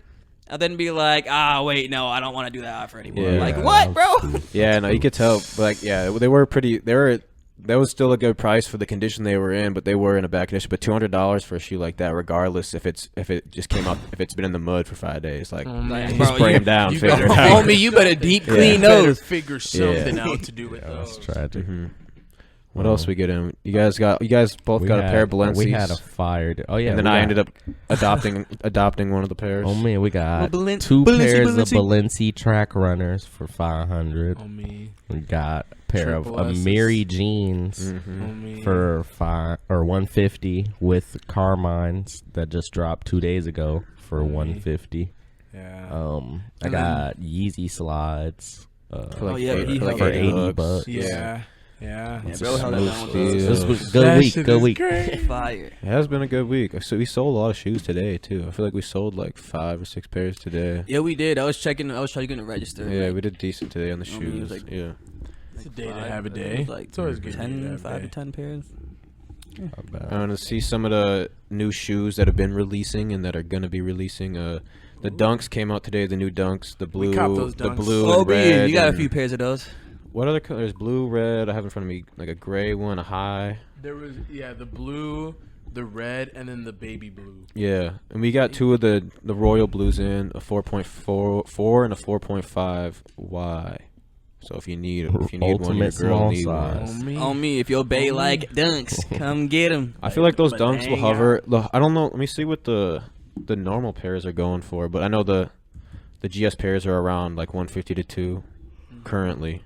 Speaker 4: and then be like, wait, no, I don't want to do that offer anymore.
Speaker 5: Yeah.
Speaker 4: Like, what, bro?
Speaker 5: Yeah, no, you could tell. Like, yeah, that was still a good price for the condition they were in, but they were in a bad condition. But $200 for a shoe like that, regardless if it just came out, if it's been in the mud for 5 days, like
Speaker 4: man.
Speaker 5: you spray them down, figure it out.
Speaker 4: Homie, you better deep
Speaker 5: Yeah.
Speaker 4: clean
Speaker 2: Better
Speaker 4: those.
Speaker 2: figure something out to do with
Speaker 3: That's
Speaker 2: those.
Speaker 3: tragic.
Speaker 5: What else we get in? You guys both got a pair of Balenci's.
Speaker 3: We had a fire. Oh yeah,
Speaker 5: and then I ended up adopting one of the pairs.
Speaker 3: Oh man, we got
Speaker 4: Well,
Speaker 3: two pairs of
Speaker 4: Balenci.
Speaker 3: Balenci track runners for 500.
Speaker 2: On me,
Speaker 3: We got a pair of
Speaker 2: Triple S's.
Speaker 3: Amiri jeans
Speaker 2: on me.
Speaker 3: for 150 with Carmines that just dropped 2 days ago for 150.
Speaker 2: Yeah.
Speaker 3: I got Yeezy slides
Speaker 5: For like
Speaker 4: Oh, yeah,
Speaker 5: eight-
Speaker 4: he
Speaker 5: for like
Speaker 4: held
Speaker 3: for
Speaker 4: it
Speaker 3: 80
Speaker 5: bucks.
Speaker 3: bucks.
Speaker 2: Yeah. Yeah.
Speaker 4: Yeah, bro, held it down with
Speaker 5: Smooth
Speaker 4: those.
Speaker 5: steal.
Speaker 3: This was good
Speaker 2: That
Speaker 3: week.
Speaker 2: shit
Speaker 3: Good
Speaker 2: is
Speaker 3: week.
Speaker 2: great.
Speaker 4: Fire.
Speaker 5: It has been a good week. So we sold a lot of shoes today too. I feel like we sold like 5 or 6 pairs today.
Speaker 4: Yeah, we did. I was trying to register.
Speaker 5: Yeah,
Speaker 4: like,
Speaker 5: we did decent today on the
Speaker 4: I mean, it
Speaker 5: shoes.
Speaker 4: was like-
Speaker 5: Yeah.
Speaker 2: It's a day to
Speaker 4: five,
Speaker 2: have a
Speaker 4: it
Speaker 2: day.
Speaker 4: was like
Speaker 2: It's always good.
Speaker 4: 5 to 10 pairs.
Speaker 3: Not bad.
Speaker 5: I want to see some of the new shoes that have been releasing and that are gonna be releasing. The Dunks came out today. The new Dunks, the blue,
Speaker 2: copped those
Speaker 5: the
Speaker 2: Dunks.
Speaker 5: blue
Speaker 4: Oh,
Speaker 5: and red.
Speaker 4: you got a
Speaker 5: and-
Speaker 4: few pairs of those.
Speaker 5: What other colors? Blue, red. I have in front of me like a gray one, a high.
Speaker 2: There was the blue, the red, and then the baby blue.
Speaker 5: Yeah, and we got 2 of the royal blues in, a 4.4 and a 4.5 Y. So if you need one, your
Speaker 3: Ultimate
Speaker 5: girl
Speaker 3: small
Speaker 5: need one.
Speaker 3: size.
Speaker 4: On me, if your bae like dunks, come get them.
Speaker 5: I feel like those
Speaker 2: But
Speaker 5: Dunks will
Speaker 2: dang,
Speaker 5: hover. I don't know. Let me see what the normal pairs are going for, but I know the GS pairs are around like 150 to 2 currently.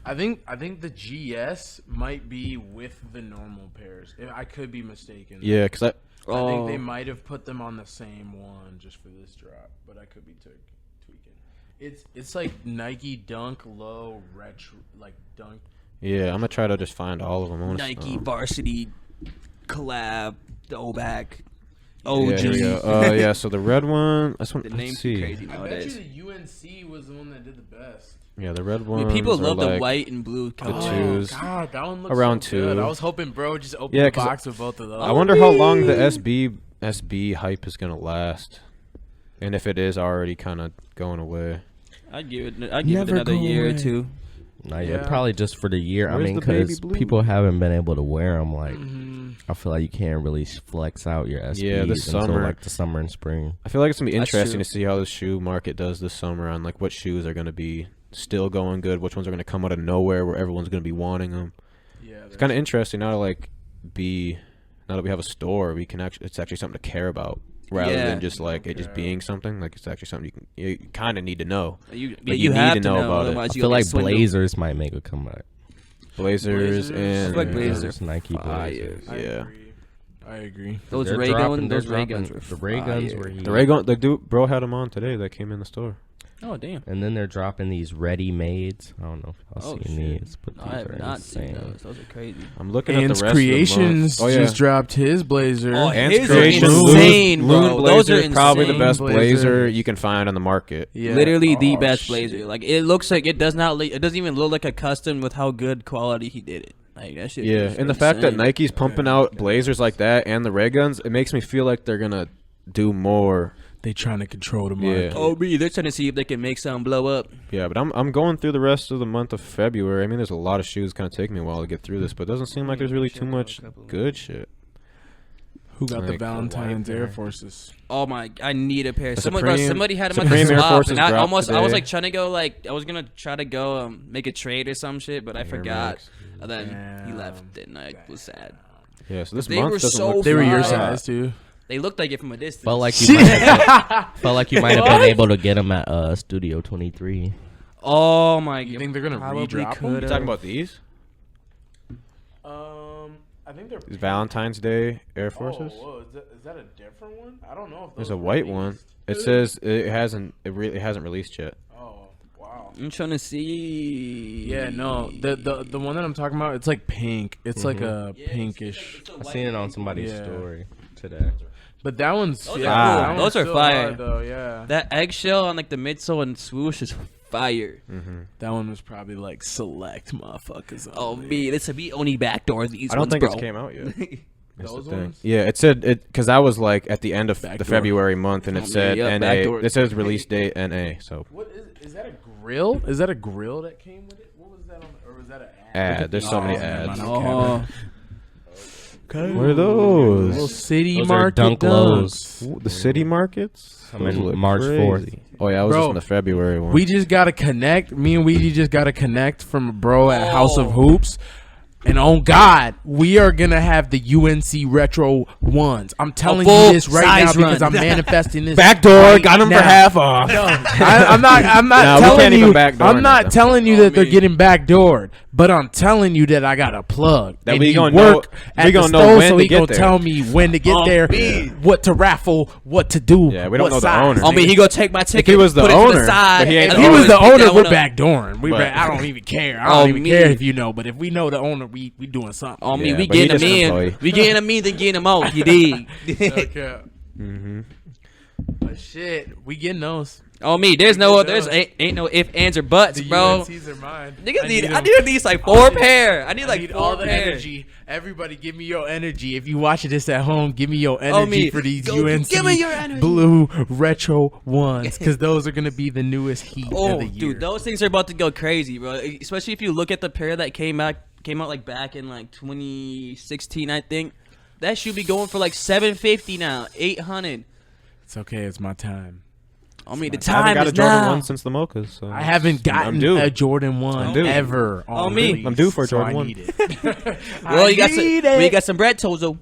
Speaker 2: I think the GS might be with the normal pairs. I could be mistaken.
Speaker 5: Yeah, because
Speaker 2: I think they
Speaker 4: Oh.
Speaker 2: might have put them on the same one just for this drop, but I could be tweaking. It's like Nike Dunk Low retro, like Dunk.
Speaker 5: yeah, I'm gonna try to just find all of them.
Speaker 4: Nike varsity collab, the OBAC,
Speaker 5: Yeah,
Speaker 4: OG.
Speaker 5: here we go. Yeah, so the red one. That's one.
Speaker 4: The
Speaker 5: Let's
Speaker 4: name's too
Speaker 5: see.
Speaker 4: crazy
Speaker 2: I bet
Speaker 4: nowadays.
Speaker 2: you the UNC was the one that did the best.
Speaker 5: Yeah, the red
Speaker 4: I
Speaker 5: one.
Speaker 4: mean, people love the white and blue color.
Speaker 5: twos.
Speaker 2: God, that one looks
Speaker 5: Around
Speaker 2: so good.
Speaker 5: 2.
Speaker 2: I was hoping bro would just open
Speaker 5: Yeah,
Speaker 2: the
Speaker 5: 'cause
Speaker 2: box with both of those.
Speaker 5: I wonder how long the SB hype is gonna last, and if it is already kind of going away.
Speaker 4: I'd give it
Speaker 2: Never
Speaker 4: another
Speaker 2: go
Speaker 4: year or
Speaker 2: away.
Speaker 4: 2.
Speaker 3: Not
Speaker 2: Yeah.
Speaker 3: yet. Probably just for the year. I
Speaker 5: Where's
Speaker 3: mean,
Speaker 5: the baby
Speaker 3: because
Speaker 5: blue?
Speaker 3: people haven't been able to wear them. Like,
Speaker 2: Mhm.
Speaker 3: I feel like you can't really flex out your SBs
Speaker 5: Yeah, this
Speaker 3: until
Speaker 5: summer.
Speaker 3: like the summer and spring.
Speaker 5: I feel like it's gonna be
Speaker 4: That's
Speaker 5: interesting
Speaker 4: true.
Speaker 5: to see how the shoe market does this summer on like what shoes are gonna be still going good, which ones are gonna come out of nowhere where everyone's gonna be wanting them.
Speaker 2: Yeah,
Speaker 5: It's kind of interesting now to now that we have a store, we can it's actually something to care about rather
Speaker 4: Yeah.
Speaker 5: than just like it just being something. Like it's actually something you kind of need to know.
Speaker 4: You
Speaker 5: Like, you need
Speaker 4: have
Speaker 5: to know about it.
Speaker 4: otherwise
Speaker 3: I
Speaker 4: you
Speaker 3: feel
Speaker 4: gonna
Speaker 3: like
Speaker 4: get swindled.
Speaker 3: Blazers might make a comeback.
Speaker 5: Blazers
Speaker 2: Blazers.
Speaker 5: and
Speaker 4: I feel like Blazers
Speaker 3: Nike
Speaker 4: fire.
Speaker 3: Blazers.
Speaker 5: Yeah.
Speaker 2: I agree.
Speaker 4: Those
Speaker 3: They're
Speaker 4: Ray
Speaker 3: dropping-
Speaker 4: Guns,
Speaker 3: they're
Speaker 4: Ray
Speaker 3: dropping-
Speaker 4: Guns
Speaker 3: the
Speaker 4: were
Speaker 3: Ray Guns
Speaker 4: fire.
Speaker 3: were
Speaker 5: The Ray Gun, the dude, bro had them on today. That came in the store.
Speaker 4: Oh damn!
Speaker 3: And then they're dropping these ready-mades. I don't know if y'all
Speaker 4: Oh,
Speaker 3: seen
Speaker 4: shit.
Speaker 3: these, but these
Speaker 4: I have
Speaker 3: are
Speaker 4: not seen
Speaker 3: insane.
Speaker 4: those. Those are crazy.
Speaker 5: I'm looking at
Speaker 2: Ants
Speaker 5: the rest
Speaker 2: Creations
Speaker 5: of the month. Oh yeah,
Speaker 2: just dropped his blazer.
Speaker 4: Oh,
Speaker 5: Ants
Speaker 4: his are
Speaker 5: Creations,
Speaker 4: insane,
Speaker 5: Loon
Speaker 4: bro.
Speaker 5: Blazer
Speaker 4: Those are
Speaker 5: is probably the
Speaker 4: insane.
Speaker 5: best
Speaker 2: Blazer.
Speaker 5: blazer you can find on the market.
Speaker 2: Yeah.
Speaker 4: Literally the
Speaker 2: Oh,
Speaker 4: best
Speaker 2: shit.
Speaker 4: blazer. Like it looks like it does not. It doesn't even look like a custom with how good quality he did it. Like that shit.
Speaker 5: Yeah,
Speaker 4: is
Speaker 5: and the fact that
Speaker 4: insane.
Speaker 5: Nike's pumping out blazers like that and the Ray Guns, it makes me feel like they're gonna do more.
Speaker 2: They trying to control the
Speaker 5: Yeah.
Speaker 2: market.
Speaker 4: Oh, me, they're trying to see if they can make something blow up.
Speaker 5: Yeah, but I'm going through the rest of the month of February. I mean, there's a lot of shoes. Kind of taking me a while to get through this, but it doesn't seem like there's really too much good shit.
Speaker 2: Who got the
Speaker 5: Like the
Speaker 2: Valentine's
Speaker 5: white
Speaker 2: Air
Speaker 5: pair.
Speaker 2: Forces?
Speaker 4: Oh my! I need a pair.
Speaker 5: The
Speaker 4: Somebody
Speaker 5: Supreme-
Speaker 4: had them at
Speaker 5: Supreme
Speaker 4: the
Speaker 5: Air
Speaker 4: swap,
Speaker 5: Forces
Speaker 4: and I
Speaker 5: dropped
Speaker 4: was
Speaker 5: today.
Speaker 4: like trying to go I was gonna try to go make a trade or some shit, but I
Speaker 5: Air
Speaker 4: forgot.
Speaker 5: Max.
Speaker 4: And then he
Speaker 2: Damn.
Speaker 4: left, and I was sad.
Speaker 5: Yeah, so this
Speaker 4: They
Speaker 5: month
Speaker 4: were
Speaker 5: doesn't
Speaker 4: so
Speaker 5: look
Speaker 2: They were your
Speaker 4: Fire.
Speaker 2: size too.
Speaker 4: They looked like it from a distance.
Speaker 3: Felt like you might have been able to get them at Studio 23.
Speaker 4: oh my!
Speaker 2: You think they're gonna
Speaker 4: probably
Speaker 2: re-drop 'em?
Speaker 4: could
Speaker 5: You talking about these?
Speaker 2: I think they're
Speaker 5: These Valentine's Day Air Forces?
Speaker 2: Oh, whoa, is that a different one? I don't know if
Speaker 5: There's
Speaker 2: those
Speaker 5: a
Speaker 2: were
Speaker 5: white one.
Speaker 2: released.
Speaker 5: It says it hasn't released yet.
Speaker 2: Oh, wow.
Speaker 4: I'm trying to see.
Speaker 2: Yeah, no, the one that I'm talking about, it's like pink. It's like a pinkish.
Speaker 3: I seen it on somebody's
Speaker 2: Yeah.
Speaker 3: story today.
Speaker 2: But that one's
Speaker 4: Those are
Speaker 2: yeah,
Speaker 5: cool.
Speaker 2: that one's
Speaker 4: Those are
Speaker 2: still
Speaker 4: fire.
Speaker 2: hard, though. Yeah,
Speaker 4: That eggshell on like the midsole and swoosh is fire.
Speaker 2: that one was probably like select motherfuckers.
Speaker 4: Oh
Speaker 2: only.
Speaker 4: me, this would be only backdoor these
Speaker 5: I don't
Speaker 4: ones,
Speaker 5: think
Speaker 4: bro.
Speaker 5: it's came out yet. That's
Speaker 2: Those
Speaker 5: the thing.
Speaker 2: ones?
Speaker 5: Yeah, it said it because I was like at the end of the
Speaker 2: Backdoor.
Speaker 5: February month, and
Speaker 4: Oh,
Speaker 5: it said
Speaker 4: yeah,
Speaker 5: NA.
Speaker 4: backdoor.
Speaker 5: It says release date NA. So
Speaker 2: What is that a grill? Is that a grill that came with it? What was that on? Or was that an ad?
Speaker 5: ad. There's so many
Speaker 2: Oh, never
Speaker 5: ads.
Speaker 2: mind.
Speaker 4: Oh,
Speaker 5: What are those?
Speaker 2: Little city
Speaker 3: Those are
Speaker 2: market
Speaker 3: Dunk
Speaker 2: lows.
Speaker 5: Ooh, the city markets?
Speaker 3: Coming
Speaker 5: Those look
Speaker 3: March
Speaker 5: crazy.
Speaker 3: 4th.
Speaker 5: Oh yeah, I was
Speaker 2: Bro,
Speaker 5: just in the February one.
Speaker 2: We just gotta connect. Me and Weedy just gotta connect from a bro at House of Hoops. And on God, we are going to have the UNC Retro ones. I'm telling
Speaker 4: full
Speaker 2: you this right now
Speaker 4: size
Speaker 2: because
Speaker 4: run.
Speaker 2: I'm manifesting this.
Speaker 5: Backdoor,
Speaker 2: right
Speaker 5: got them for
Speaker 2: now.
Speaker 5: half off.
Speaker 2: No, I'm not
Speaker 5: Nah, we
Speaker 2: telling
Speaker 5: can't even
Speaker 2: you.
Speaker 5: backdoor
Speaker 2: I'm not
Speaker 5: nothing.
Speaker 2: telling you that they're getting backdoored, but I'm telling you that I got a plug.
Speaker 5: That
Speaker 2: and
Speaker 5: we
Speaker 2: he
Speaker 5: gonna
Speaker 2: work
Speaker 5: know-
Speaker 2: at
Speaker 5: we
Speaker 2: the
Speaker 5: gonna know
Speaker 2: store,
Speaker 5: when
Speaker 2: so
Speaker 5: to
Speaker 2: he
Speaker 5: get
Speaker 2: gonna
Speaker 5: there.
Speaker 2: tell me when to get there, what to raffle, what to do.
Speaker 5: Yeah, we don't
Speaker 2: what
Speaker 5: know the
Speaker 2: size.
Speaker 5: owner.
Speaker 4: I mean, he gonna take my ticket.
Speaker 5: he was the
Speaker 4: put it to
Speaker 5: owner,
Speaker 4: the side,
Speaker 5: but he ain't
Speaker 2: If
Speaker 5: the
Speaker 2: he was the
Speaker 4: always pick
Speaker 2: owner,
Speaker 4: that
Speaker 2: we're
Speaker 4: one up.
Speaker 2: backdooring. I don't even care. I don't even
Speaker 4: me.
Speaker 2: care if you know. But if we know the owner, we doing something.
Speaker 4: On me,
Speaker 5: Yeah,
Speaker 4: we
Speaker 5: but he
Speaker 4: getting
Speaker 5: just
Speaker 4: him
Speaker 5: an
Speaker 4: in.
Speaker 5: employee.
Speaker 4: We getting him in, then getting him out. You dig?
Speaker 2: Okay. But shit, we getting those.
Speaker 4: On me, there's ain't no ifs, ands, or buts,
Speaker 2: The
Speaker 4: bro.
Speaker 2: UNCs are mine.
Speaker 4: Niggas need
Speaker 2: them.
Speaker 4: I need at least like 4 pair. I need
Speaker 2: I
Speaker 4: like
Speaker 2: need
Speaker 4: 4
Speaker 2: all the
Speaker 4: pair.
Speaker 2: energy. Everybody, give me your energy. If you watching this at home, give me your energy
Speaker 4: Oh, me.
Speaker 2: for these
Speaker 4: Go-
Speaker 2: UNC
Speaker 4: give me your energy.
Speaker 2: blue retro ones, because those are gonna be the newest heat of
Speaker 4: Oh,
Speaker 2: the year.
Speaker 4: dude, those things are about to go crazy, bro. Especially if you look at the pair that came out like back in like 2016, I think. That should be going for like $750 now, $800.
Speaker 2: It's okay. It's my time.
Speaker 4: I mean, the
Speaker 5: I haven't
Speaker 4: time
Speaker 5: got
Speaker 4: is
Speaker 5: a Jordan
Speaker 4: now.
Speaker 5: 1 since the Mochas. So
Speaker 2: I haven't gotten
Speaker 5: due.
Speaker 2: a Jordan 1
Speaker 5: I'm due.
Speaker 2: ever.
Speaker 4: On me.
Speaker 2: release,
Speaker 5: I'm due for a
Speaker 2: so
Speaker 5: Jordan
Speaker 2: I
Speaker 5: 1.
Speaker 2: need it.
Speaker 4: Well, you got some.
Speaker 2: need
Speaker 4: Well, you
Speaker 2: it.
Speaker 4: got some bread, Tozo.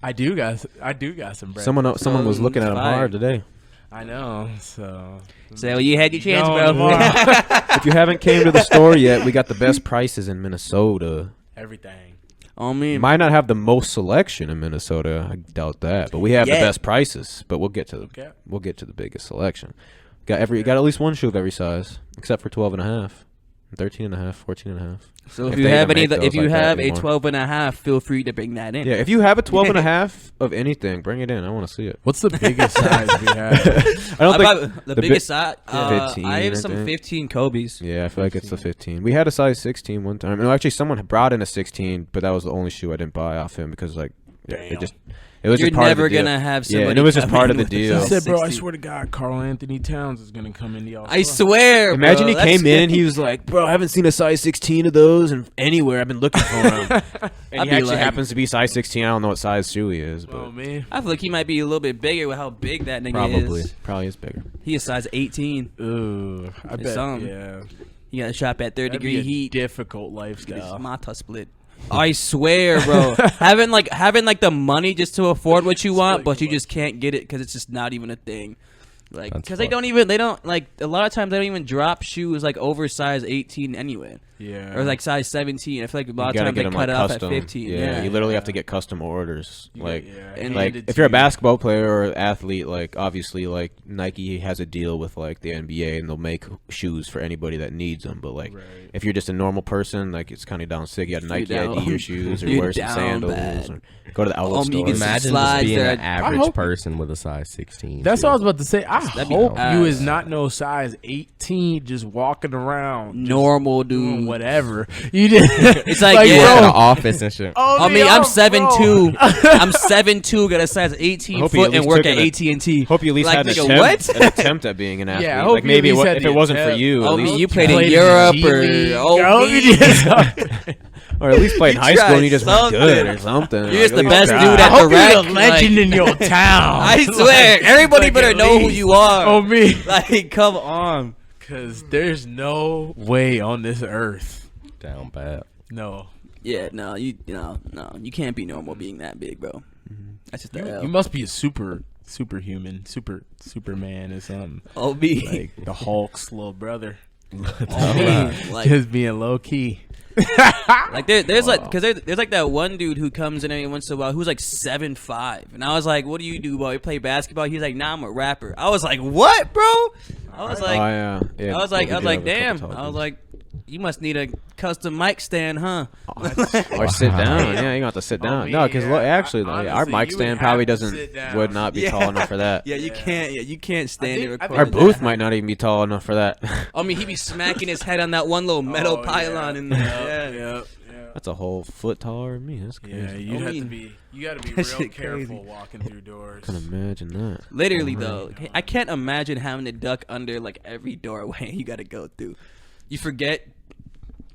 Speaker 2: I do got some bread.
Speaker 5: someone was looking at him
Speaker 4: Fire.
Speaker 5: hard today.
Speaker 2: I know. So
Speaker 4: So well, you had your chance,
Speaker 2: No,
Speaker 4: bro.
Speaker 2: tomorrow.
Speaker 5: If you haven't came to the store yet, we got the best prices in Minnesota.
Speaker 2: Everything.
Speaker 4: On me.
Speaker 5: Might not have the most selection in Minnesota. I doubt that, but we have
Speaker 4: Yeah.
Speaker 5: the best prices. But we'll get to
Speaker 2: Okay.
Speaker 5: the biggest selection. Got at least one shoe of every size, except for 12 and a half, 13 and a half, 14 and a half.
Speaker 4: So if
Speaker 5: If
Speaker 4: you
Speaker 5: they
Speaker 4: have
Speaker 5: even
Speaker 4: any,
Speaker 5: make
Speaker 4: if
Speaker 5: those
Speaker 4: you
Speaker 5: like that
Speaker 4: have a
Speaker 5: anymore.
Speaker 4: 12 and a half, feel free to bring that in.
Speaker 5: Yeah, if you have a 12 and a half of anything, bring it in. I want to see it.
Speaker 2: What's the biggest size we have?
Speaker 5: I don't think
Speaker 4: the
Speaker 5: the
Speaker 4: biggest size.
Speaker 5: 15,
Speaker 4: I have
Speaker 5: I
Speaker 4: some
Speaker 5: think.
Speaker 4: 15 Kobe's.
Speaker 5: Yeah, I feel like it's the 15. We had a size 16 one time. No, actually, someone brought in a 16, but that was the only shoe I didn't buy off him because like
Speaker 2: Damn.
Speaker 5: it was
Speaker 4: You're
Speaker 5: just part
Speaker 4: never
Speaker 5: of the deal.
Speaker 4: gonna have
Speaker 5: Yeah,
Speaker 4: somebody.
Speaker 5: and it was just
Speaker 4: come
Speaker 5: part
Speaker 4: in
Speaker 5: of the
Speaker 4: with
Speaker 5: deal.
Speaker 2: I said, bro, I
Speaker 4: 60.
Speaker 2: swear to God, Carl Anthony Towns is gonna come into y'all.
Speaker 4: I
Speaker 2: store.
Speaker 4: swear.
Speaker 5: Imagine
Speaker 4: bro,
Speaker 5: he came
Speaker 4: that's-
Speaker 5: in and he was like, "Bro, I haven't seen a size 16 of those anywhere. I've been looking for them." And
Speaker 4: I'd
Speaker 5: he
Speaker 4: be
Speaker 5: actually
Speaker 4: like-
Speaker 5: happens to be size 16. I don't know what size shoe he is, but
Speaker 2: Oh man.
Speaker 4: I feel like he might be a little bit bigger with how big that nigga
Speaker 5: probably
Speaker 4: is.
Speaker 5: is bigger.
Speaker 4: He is size 18.
Speaker 2: Ooh, I bet.
Speaker 4: some.
Speaker 2: Yeah.
Speaker 4: You got to shop at 3rd
Speaker 2: That'd
Speaker 4: degree
Speaker 2: be a
Speaker 4: heat.
Speaker 2: difficult
Speaker 4: This
Speaker 2: lifestyle.
Speaker 4: Mata split. I swear, bro. having like the money just to afford what you want, but you just can't get it because it's just not even a thing. Like,
Speaker 3: That's
Speaker 4: because they
Speaker 3: fucked.
Speaker 4: don't like a lot of times they don't even drop shoes like over size 18 anyway,
Speaker 2: Yeah.
Speaker 4: or like size 17. I feel like a lot
Speaker 5: You
Speaker 4: of
Speaker 5: gotta
Speaker 4: times
Speaker 5: get
Speaker 4: they
Speaker 5: them
Speaker 4: cut
Speaker 5: like
Speaker 4: it off
Speaker 5: custom.
Speaker 4: at 15.
Speaker 5: Yeah, you literally have to get custom orders. Like,
Speaker 4: And
Speaker 5: like
Speaker 2: handed
Speaker 5: if you're a
Speaker 2: to you.
Speaker 5: basketball player or athlete, like obviously, like Nike has a deal with like the NBA, and they'll make shoes for anybody that needs them. But like,
Speaker 2: Right.
Speaker 5: if you're just a normal person, like it's kind of down sick. You got to Nike
Speaker 4: down-
Speaker 5: ID your shoes, or
Speaker 4: you're
Speaker 5: wear some
Speaker 4: down
Speaker 5: sandals,
Speaker 4: bad.
Speaker 5: or go to the outlet
Speaker 4: You
Speaker 5: store.
Speaker 4: get some
Speaker 3: Imagine
Speaker 4: slides
Speaker 3: just being
Speaker 4: there.
Speaker 3: an
Speaker 2: I
Speaker 3: average
Speaker 2: hope-
Speaker 3: person with a size 16.
Speaker 2: That's
Speaker 3: shoe.
Speaker 2: what I was about to say. I
Speaker 4: That'd be
Speaker 2: hope
Speaker 4: ass.
Speaker 2: you is not no size 18 just walking around. just
Speaker 4: Normal
Speaker 2: doing
Speaker 4: dude.
Speaker 2: whatever. You did.
Speaker 4: It's like,
Speaker 3: You
Speaker 4: yeah.
Speaker 3: work at
Speaker 2: bro,
Speaker 3: an office and shit.
Speaker 2: oh,
Speaker 4: I mean, I'm
Speaker 2: bro.
Speaker 4: 7'2". I'm 7'2", got a size 18
Speaker 5: Hope you
Speaker 4: foot,
Speaker 5: at
Speaker 4: and
Speaker 5: least
Speaker 4: work
Speaker 5: took
Speaker 4: at
Speaker 5: an-
Speaker 4: AT&T.
Speaker 5: Hope you at least
Speaker 4: Like,
Speaker 5: had an
Speaker 4: nigga,
Speaker 5: attempt,
Speaker 4: what?
Speaker 5: an attempt at being an athlete.
Speaker 2: Yeah, I hope
Speaker 5: like
Speaker 2: you
Speaker 5: maybe
Speaker 2: at least had
Speaker 5: if
Speaker 2: the
Speaker 5: it wasn't for
Speaker 2: attempt.
Speaker 5: you,
Speaker 4: Oh,
Speaker 5: at
Speaker 4: me,
Speaker 5: least,
Speaker 4: you played in
Speaker 2: Played
Speaker 4: Europe
Speaker 2: G
Speaker 4: or
Speaker 2: League.
Speaker 4: oh, me.
Speaker 5: or at least played in
Speaker 4: You
Speaker 5: high school and you
Speaker 4: tried
Speaker 5: just weren't
Speaker 4: something.
Speaker 5: good or something.
Speaker 4: You're just
Speaker 5: Like,
Speaker 4: the
Speaker 5: at least
Speaker 4: best
Speaker 5: try.
Speaker 4: dude
Speaker 2: I
Speaker 4: at
Speaker 2: hope
Speaker 4: the
Speaker 2: you're
Speaker 4: rec.
Speaker 2: a legend in your town.
Speaker 4: I swear, everybody
Speaker 2: like,
Speaker 4: better
Speaker 2: at
Speaker 4: know who
Speaker 2: least.
Speaker 4: you are.
Speaker 2: Oh me.
Speaker 4: Like, come on.
Speaker 2: Because there's no way on this earth.
Speaker 3: Down bad.
Speaker 2: No.
Speaker 4: Yeah, no, you you can't be normal being that big, bro. That's just the
Speaker 2: You
Speaker 4: L.
Speaker 2: must be a superhuman, Superman or something.
Speaker 4: Oh, me.
Speaker 2: Like the Hulk's little brother.
Speaker 4: Oh, me. Like,
Speaker 2: Just being low key.
Speaker 4: like there's like, because there's like that one dude who comes in every once in a while who's like 7'5", and I was like, "What do you do, boy? You play basketball?" He's like, "Nah, I'm a rapper." I was like, "What, bro?" I was like,
Speaker 5: yeah.
Speaker 4: I was like, damn. I was like, you must need a custom mic stand, huh?
Speaker 5: or sit down. Yeah, you got to sit down. No, because actually,
Speaker 2: honestly,
Speaker 5: our mic
Speaker 2: you
Speaker 5: stand
Speaker 2: would
Speaker 5: probably
Speaker 2: have to sit down.
Speaker 5: would not be tall enough for that.
Speaker 4: Yeah, you can't. Yeah, you can't stand
Speaker 2: think-
Speaker 4: it.
Speaker 2: I think
Speaker 5: Our
Speaker 4: Record.
Speaker 5: booth might not even be tall enough for that.
Speaker 4: I mean, he'd be smacking his head on that one little metal
Speaker 2: Oh,
Speaker 4: pylon
Speaker 2: yeah.
Speaker 4: in there. Yeah.
Speaker 2: Yep.
Speaker 5: That's a whole foot taller than me. That's crazy.
Speaker 2: Yeah, you
Speaker 4: I
Speaker 2: have to
Speaker 4: mean,
Speaker 2: be. You got to be
Speaker 4: that
Speaker 2: real
Speaker 4: shit
Speaker 2: careful
Speaker 4: crazy.
Speaker 2: walking through doors.
Speaker 5: I can imagine that.
Speaker 4: Literally though, I can't imagine having to duck under like every doorway you got to go through. You forget.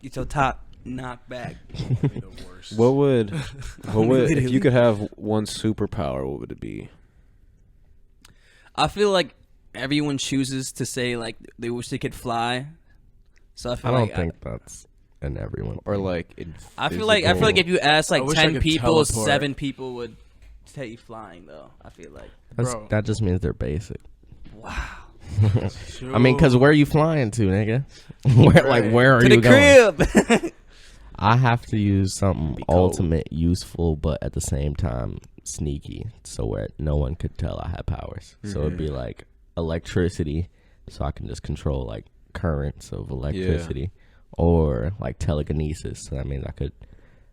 Speaker 4: It's your top knock back.
Speaker 2: Be the worst.
Speaker 5: What would if you could have one superpower? What would it be?
Speaker 4: I feel like everyone chooses to say like they wish they could fly. So I
Speaker 3: I
Speaker 4: feel
Speaker 3: don't
Speaker 4: like
Speaker 3: think that's and everyone.
Speaker 5: Or like
Speaker 4: I feel like if you ask
Speaker 2: I
Speaker 4: like
Speaker 2: wish I
Speaker 4: 10
Speaker 2: could
Speaker 4: people,
Speaker 2: teleport.
Speaker 4: 7 people would say flying though. I feel like.
Speaker 2: Bro.
Speaker 3: That just means they're basic.
Speaker 4: Wow.
Speaker 3: I mean, because where are you flying to, nigga? Where are
Speaker 4: To
Speaker 3: you
Speaker 4: the
Speaker 3: going?
Speaker 4: crib.
Speaker 3: I have to use something
Speaker 5: cold.
Speaker 3: ultimate, useful, but at the same time sneaky, so where no one could tell I had powers. So it'd be like electricity, so I can just control like currents of electricity, or like telekinesis. So that means I could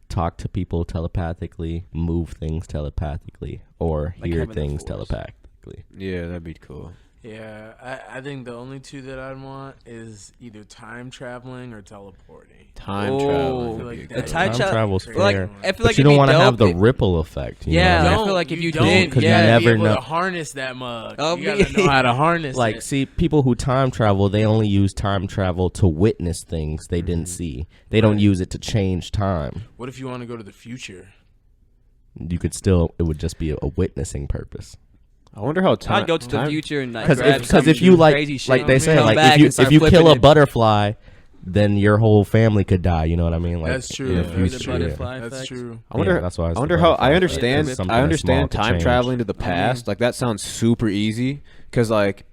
Speaker 3: talk to people telepathically, move things telepathically, or
Speaker 4: Like
Speaker 3: hear
Speaker 4: having the
Speaker 3: things
Speaker 4: Force.
Speaker 3: telepathically.
Speaker 5: Yeah, that'd be cool.
Speaker 2: Yeah, I think the only two that I'd want is either time traveling or teleporting.
Speaker 5: Time
Speaker 4: Oh.
Speaker 5: travel.
Speaker 2: I feel
Speaker 5: would
Speaker 2: like
Speaker 5: be
Speaker 2: that-
Speaker 5: good.
Speaker 4: Time tra-
Speaker 3: travel's
Speaker 2: Crazy.
Speaker 3: fair.
Speaker 4: Like, I feel
Speaker 3: But
Speaker 4: like
Speaker 3: you
Speaker 4: it'd
Speaker 3: don't
Speaker 4: be
Speaker 3: want to have
Speaker 4: dope
Speaker 3: the ripple effect. You
Speaker 4: Yeah.
Speaker 3: know?
Speaker 4: I
Speaker 2: Don't,
Speaker 4: feel like if you
Speaker 2: don't,
Speaker 4: did,
Speaker 3: because you
Speaker 4: yeah.
Speaker 3: never
Speaker 2: be able
Speaker 3: know.
Speaker 2: to harness that mug.
Speaker 4: Oh,
Speaker 2: You gotta know how to harness
Speaker 3: Like,
Speaker 2: it.
Speaker 3: see, people who time travel, they only use time travel to witness things they didn't see. They don't use it to change time.
Speaker 2: What if you want to go to the future?
Speaker 3: You could still, it would just be a witnessing purpose.
Speaker 5: I wonder how time.
Speaker 4: I'd go to the future and like
Speaker 3: Because
Speaker 4: grab some
Speaker 3: if you
Speaker 4: crazy
Speaker 3: like
Speaker 4: shit,
Speaker 3: they say,
Speaker 4: come
Speaker 3: like
Speaker 4: back and
Speaker 3: if
Speaker 4: start
Speaker 3: you kill
Speaker 4: flipping
Speaker 3: a
Speaker 4: it.
Speaker 3: butterfly, then your whole family could die. You know what I mean? Like
Speaker 2: That's true.
Speaker 3: in the
Speaker 2: That's
Speaker 3: future,
Speaker 2: true.
Speaker 3: yeah.
Speaker 4: Butterfly
Speaker 2: That's
Speaker 4: effect.
Speaker 2: true.
Speaker 5: I wonder.
Speaker 3: Yeah, that's why it's
Speaker 5: I
Speaker 3: the
Speaker 5: wonder how.
Speaker 3: butterfly
Speaker 5: I
Speaker 3: effect.
Speaker 5: understand.
Speaker 3: It's something
Speaker 5: I
Speaker 3: that's small
Speaker 5: understand
Speaker 3: to
Speaker 5: time
Speaker 3: change.
Speaker 5: traveling to the past. Like that sounds super easy. Because like,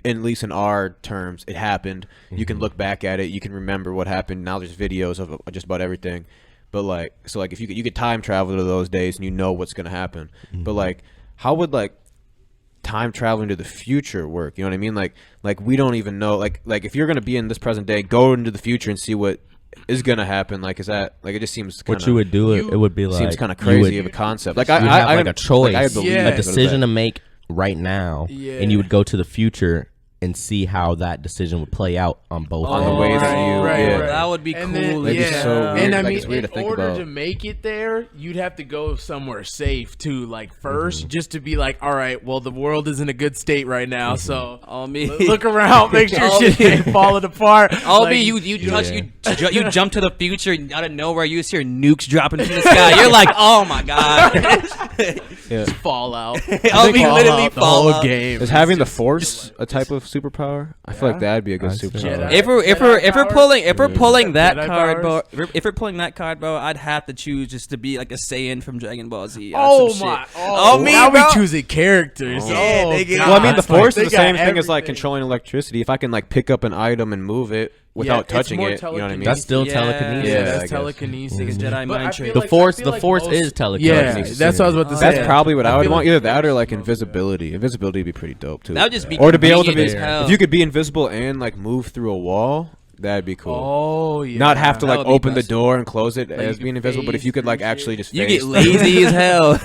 Speaker 5: at least in our terms, it happened. You can look back at it. You can remember what happened. Now there's videos of just about everything. But like, so like if you could time travel to those days and you know what's gonna happen. But like, how would like time traveling to the future work? You know what I mean? Like we don't even know. Like if you're gonna be in this present day, go into the future and see what is gonna happen. Like, is that like it just seems kinda,
Speaker 3: What you would do, it would be like
Speaker 5: seems kind of
Speaker 3: you
Speaker 5: crazy
Speaker 3: would-
Speaker 5: of a concept. Like
Speaker 3: you'd have
Speaker 5: I
Speaker 3: like a choice,
Speaker 5: like, I believe
Speaker 2: Yeah.
Speaker 3: a
Speaker 5: it,
Speaker 3: decision to
Speaker 5: but
Speaker 3: make right now,
Speaker 2: Yeah.
Speaker 3: and you would go to the future and see how that decision would play out on both
Speaker 5: On the
Speaker 3: ends.
Speaker 5: way that you- yeah.
Speaker 4: That would be
Speaker 2: And
Speaker 4: cool.
Speaker 2: then,
Speaker 5: That'd be
Speaker 2: yeah.
Speaker 5: so weird.
Speaker 2: And I
Speaker 5: Like,
Speaker 2: mean,
Speaker 5: it's weird to
Speaker 2: in
Speaker 5: think
Speaker 2: order
Speaker 5: about.
Speaker 2: to make it there, you'd have to go somewhere safe too. Like 1st,
Speaker 5: Mm-hmm.
Speaker 2: just to be like, all right, well, the world is in a good state right now, so
Speaker 4: Oh me.
Speaker 2: look around, make sure
Speaker 4: Oh,
Speaker 2: shit
Speaker 4: me.
Speaker 2: ain't falling apart.
Speaker 4: Oh,
Speaker 2: Like,
Speaker 4: me, you touch,
Speaker 3: Yeah.
Speaker 4: you jump to the future and out of nowhere you see nukes dropping from the sky. You're like, oh my god.
Speaker 5: yeah.
Speaker 2: Fallout.
Speaker 4: Oh, me,
Speaker 2: Fallout,
Speaker 4: literally
Speaker 2: the whole
Speaker 4: Fallout.
Speaker 2: game.
Speaker 5: Is having the Force a type of superpower? I feel like that'd be a good
Speaker 3: I'd say
Speaker 5: superpower.
Speaker 2: Jedi.
Speaker 4: If we're pulling that
Speaker 2: Jedi
Speaker 4: card, bro,
Speaker 2: powers?
Speaker 4: if we're pulling that card, bro, I'd have to choose just to be like a Saiyan from Dragon Ball Z. or
Speaker 2: Oh
Speaker 4: some
Speaker 2: my!
Speaker 4: shit.
Speaker 2: Oh,
Speaker 4: me,
Speaker 2: now
Speaker 4: bro.
Speaker 2: we choosing characters.
Speaker 4: Yeah,
Speaker 2: oh,
Speaker 4: nigga.
Speaker 2: God.
Speaker 5: Well, I mean, the Force
Speaker 2: They
Speaker 5: is the
Speaker 2: got
Speaker 5: same thing as like
Speaker 2: everything.
Speaker 5: controlling electricity. If I can like pick up an item and move it without
Speaker 2: it's
Speaker 5: touching
Speaker 2: more
Speaker 5: it, you know what I mean?
Speaker 3: That's still
Speaker 4: Yeah.
Speaker 3: telekinesis.
Speaker 5: Yeah, I
Speaker 2: that's
Speaker 5: guess.
Speaker 2: telekinesis.
Speaker 4: Like a Jedi
Speaker 2: But I
Speaker 4: mind
Speaker 2: feel
Speaker 4: trick.
Speaker 3: The
Speaker 2: like- I
Speaker 3: Force,
Speaker 2: feel
Speaker 3: the
Speaker 2: like
Speaker 3: Force
Speaker 2: most-
Speaker 3: is
Speaker 2: Yeah,
Speaker 3: telekinesis.
Speaker 2: that's what I was about to say.
Speaker 5: That's probably what I would
Speaker 2: feel
Speaker 5: want.
Speaker 2: like
Speaker 5: Either that or
Speaker 2: most
Speaker 5: like
Speaker 2: of those
Speaker 5: invisibility. Invisibility would be pretty dope too.
Speaker 4: That would just be
Speaker 5: or to be able to be,
Speaker 4: convenient as hell.
Speaker 5: if you could be invisible and like move through a wall, that'd be cool.
Speaker 2: Oh yeah.
Speaker 5: Not have to
Speaker 4: That
Speaker 5: like
Speaker 4: would be
Speaker 5: open the
Speaker 4: busted.
Speaker 5: door and close it
Speaker 2: Like,
Speaker 5: as
Speaker 2: you
Speaker 5: being
Speaker 2: can
Speaker 5: invisible. But if
Speaker 2: phase
Speaker 5: you could like
Speaker 2: through
Speaker 5: actually
Speaker 2: shit.
Speaker 5: just
Speaker 4: You
Speaker 5: phase
Speaker 4: get
Speaker 5: through-
Speaker 4: lazy as hell.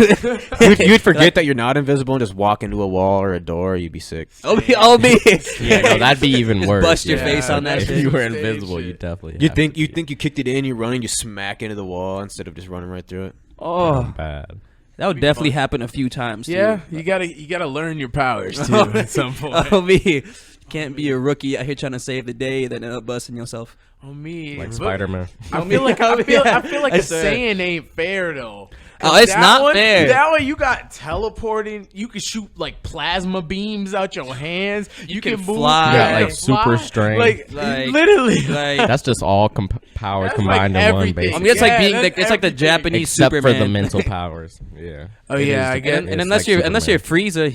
Speaker 5: you'd forget that you're not invisible and just walk into a wall or a door. You'd be sick.
Speaker 4: Oh me.
Speaker 3: Yeah, no, that'd be even worse.
Speaker 4: Bust your
Speaker 3: yeah.
Speaker 4: face on that
Speaker 3: If
Speaker 4: shit.
Speaker 3: you were
Speaker 2: Stage
Speaker 3: invisible,
Speaker 2: shit.
Speaker 3: you definitely.
Speaker 5: You
Speaker 3: have
Speaker 5: think
Speaker 3: to
Speaker 5: you
Speaker 3: be
Speaker 5: think you kicked it in, you run and you smack into the wall instead of just running right through it.
Speaker 4: Oh,
Speaker 3: bad.
Speaker 4: that would definitely happen a few times. Too.
Speaker 2: Yeah, you gotta learn your powers too at some point.
Speaker 4: Oh me. Can't be a rookie out here trying to save the day, then end up busting yourself.
Speaker 2: Oh me,
Speaker 3: Like
Speaker 2: But
Speaker 3: Spider-Man.
Speaker 2: I feel like I feel like
Speaker 4: I
Speaker 2: a
Speaker 4: said-
Speaker 2: saying ain't fair though.
Speaker 4: Oh, it's
Speaker 2: That
Speaker 4: not
Speaker 2: one-
Speaker 4: fair.
Speaker 2: That way you got teleporting. You can shoot like plasma beams out your hands. You
Speaker 4: can
Speaker 2: move.
Speaker 4: fly.
Speaker 3: You got,
Speaker 2: can
Speaker 3: like, super
Speaker 2: fly.
Speaker 3: strength.
Speaker 2: Like literally.
Speaker 4: Like,
Speaker 3: That's just all powers
Speaker 2: That's
Speaker 3: combined
Speaker 2: like
Speaker 3: in one,
Speaker 2: everything.
Speaker 3: basically.
Speaker 4: I mean, it's like
Speaker 2: Yeah,
Speaker 4: being
Speaker 2: that's
Speaker 4: it's like the
Speaker 2: everything.
Speaker 4: Japanese
Speaker 3: Except
Speaker 4: Superman.
Speaker 3: for the mental powers. Yeah.
Speaker 2: Oh,
Speaker 3: It
Speaker 2: yeah,
Speaker 3: is
Speaker 2: I get
Speaker 3: the-
Speaker 2: it.
Speaker 4: and
Speaker 3: it's
Speaker 4: unless
Speaker 3: like
Speaker 4: you're
Speaker 3: Superman.
Speaker 4: Frieza,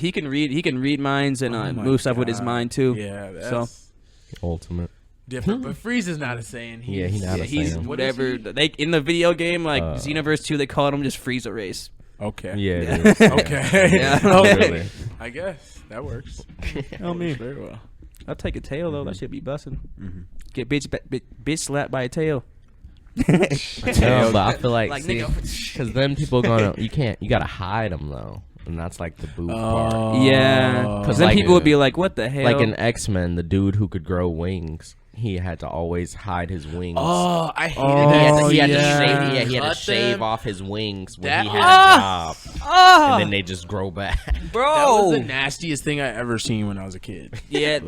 Speaker 4: he can read minds and
Speaker 2: Oh my
Speaker 4: move stuff with his
Speaker 2: God.
Speaker 4: mind too.
Speaker 2: Yeah, that's
Speaker 4: So
Speaker 3: Ultimate.
Speaker 2: different. But Frieza's not a saying.
Speaker 3: Yeah, he's not
Speaker 4: yeah,
Speaker 3: a
Speaker 4: he's
Speaker 3: Saiyan.
Speaker 2: What is
Speaker 4: whatever.
Speaker 2: he?
Speaker 4: They in the video game like Xenoverse 2, they called him just Frieza Race.
Speaker 2: Okay.
Speaker 3: Yeah. It is.
Speaker 2: Okay.
Speaker 4: Yeah.
Speaker 2: Okay.
Speaker 3: Really.
Speaker 2: I guess that works.
Speaker 4: Oh man,
Speaker 2: Very well.
Speaker 4: I'll take a tail though. That should be busting.
Speaker 5: Mm-hmm.
Speaker 4: Get bitch slapped by a tail.
Speaker 3: No, but I feel like,
Speaker 4: Like,
Speaker 3: see,
Speaker 4: nigga.
Speaker 3: because then people gonna you gotta hide them though, and that's like the booth part.
Speaker 4: Yeah, because then
Speaker 3: Like-
Speaker 4: people would be like, "What the hell?"
Speaker 3: Like in X-Men, the dude who could grow wings, he had to always hide his wings.
Speaker 2: Oh, I hated
Speaker 3: He had
Speaker 2: that.
Speaker 3: to, he had to
Speaker 2: yeah.
Speaker 3: shave. Yeah, he had to
Speaker 2: Cut
Speaker 3: shave
Speaker 2: them.
Speaker 3: off his wings when
Speaker 2: That-
Speaker 3: he had a job,
Speaker 4: oh,
Speaker 3: and then they just grow back.
Speaker 4: bro.
Speaker 2: That was the nastiest thing I ever seen when I was a kid.
Speaker 4: Yeah.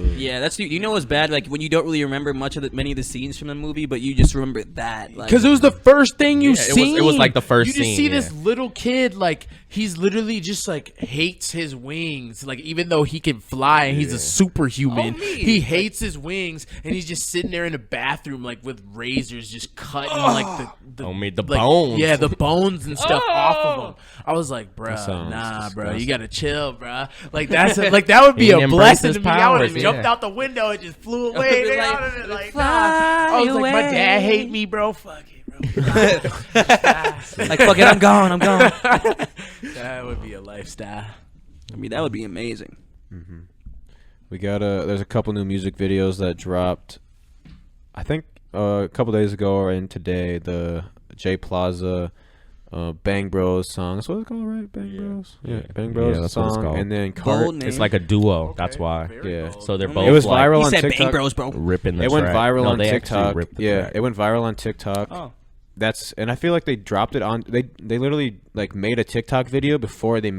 Speaker 4: That's you know what's bad? Like when you don't really remember many of the scenes from the movie, but you just remember that. Like,
Speaker 2: Because it was the first thing you
Speaker 3: Yeah, it was-
Speaker 2: seen.
Speaker 3: it was like the first
Speaker 2: You just
Speaker 3: scene,
Speaker 2: see
Speaker 3: yeah.
Speaker 2: this little kid, like he's literally just like hates his wings. Like even though he can fly and he's a superhuman,
Speaker 4: Oh, me.
Speaker 2: he hates his wings and he's just just sitting there in the bathroom like with razors, just cutting like the
Speaker 3: the
Speaker 2: like,
Speaker 3: bones.
Speaker 2: Yeah, the bones and stuff off of them. I was like, bruh,
Speaker 5: sounds
Speaker 2: nah, bro,
Speaker 5: disgusting.
Speaker 2: you gotta chill, bruh. Like that's like that would be
Speaker 3: He
Speaker 2: a
Speaker 3: embraced
Speaker 2: blessing
Speaker 3: his
Speaker 2: to me. I would have
Speaker 3: powers,
Speaker 2: jumped
Speaker 3: yeah.
Speaker 2: out the window and just flew away.
Speaker 4: Be
Speaker 2: Nigga.
Speaker 4: like,
Speaker 2: I would've been like,
Speaker 4: fly
Speaker 2: nah. I was like, my dad
Speaker 4: away.
Speaker 2: hate me, bro. Fuck it, bro.
Speaker 4: Like, fuck it, I'm gone. I'm gone.
Speaker 2: That would be a lifestyle.
Speaker 4: I mean, that would be amazing.
Speaker 5: We got there's a couple new music videos that dropped. I think a couple days ago or in today, the Jay Plaza Bang Bros song. That's what it's called, right? Bang Bros. Yeah, Bang Bros
Speaker 3: that's what it's
Speaker 5: song.
Speaker 3: called.
Speaker 5: And then
Speaker 4: Bold name.
Speaker 3: It's like a duo.
Speaker 2: Okay,
Speaker 3: That's why.
Speaker 2: very
Speaker 5: Yeah.
Speaker 2: bold.
Speaker 3: So they're
Speaker 4: It
Speaker 3: both.
Speaker 5: It was
Speaker 3: like,
Speaker 5: viral
Speaker 4: He
Speaker 5: on
Speaker 4: said
Speaker 5: TikTok.
Speaker 4: Bang Bros, bro.
Speaker 3: ripping the
Speaker 5: It went
Speaker 3: track.
Speaker 5: viral
Speaker 3: No,
Speaker 5: on
Speaker 3: they actually
Speaker 5: TikTok.
Speaker 3: ripped the
Speaker 5: Yeah,
Speaker 3: track.
Speaker 5: it went viral on TikTok.
Speaker 4: Oh.
Speaker 5: And I feel like they dropped it on. They literally like made a TikTok video before they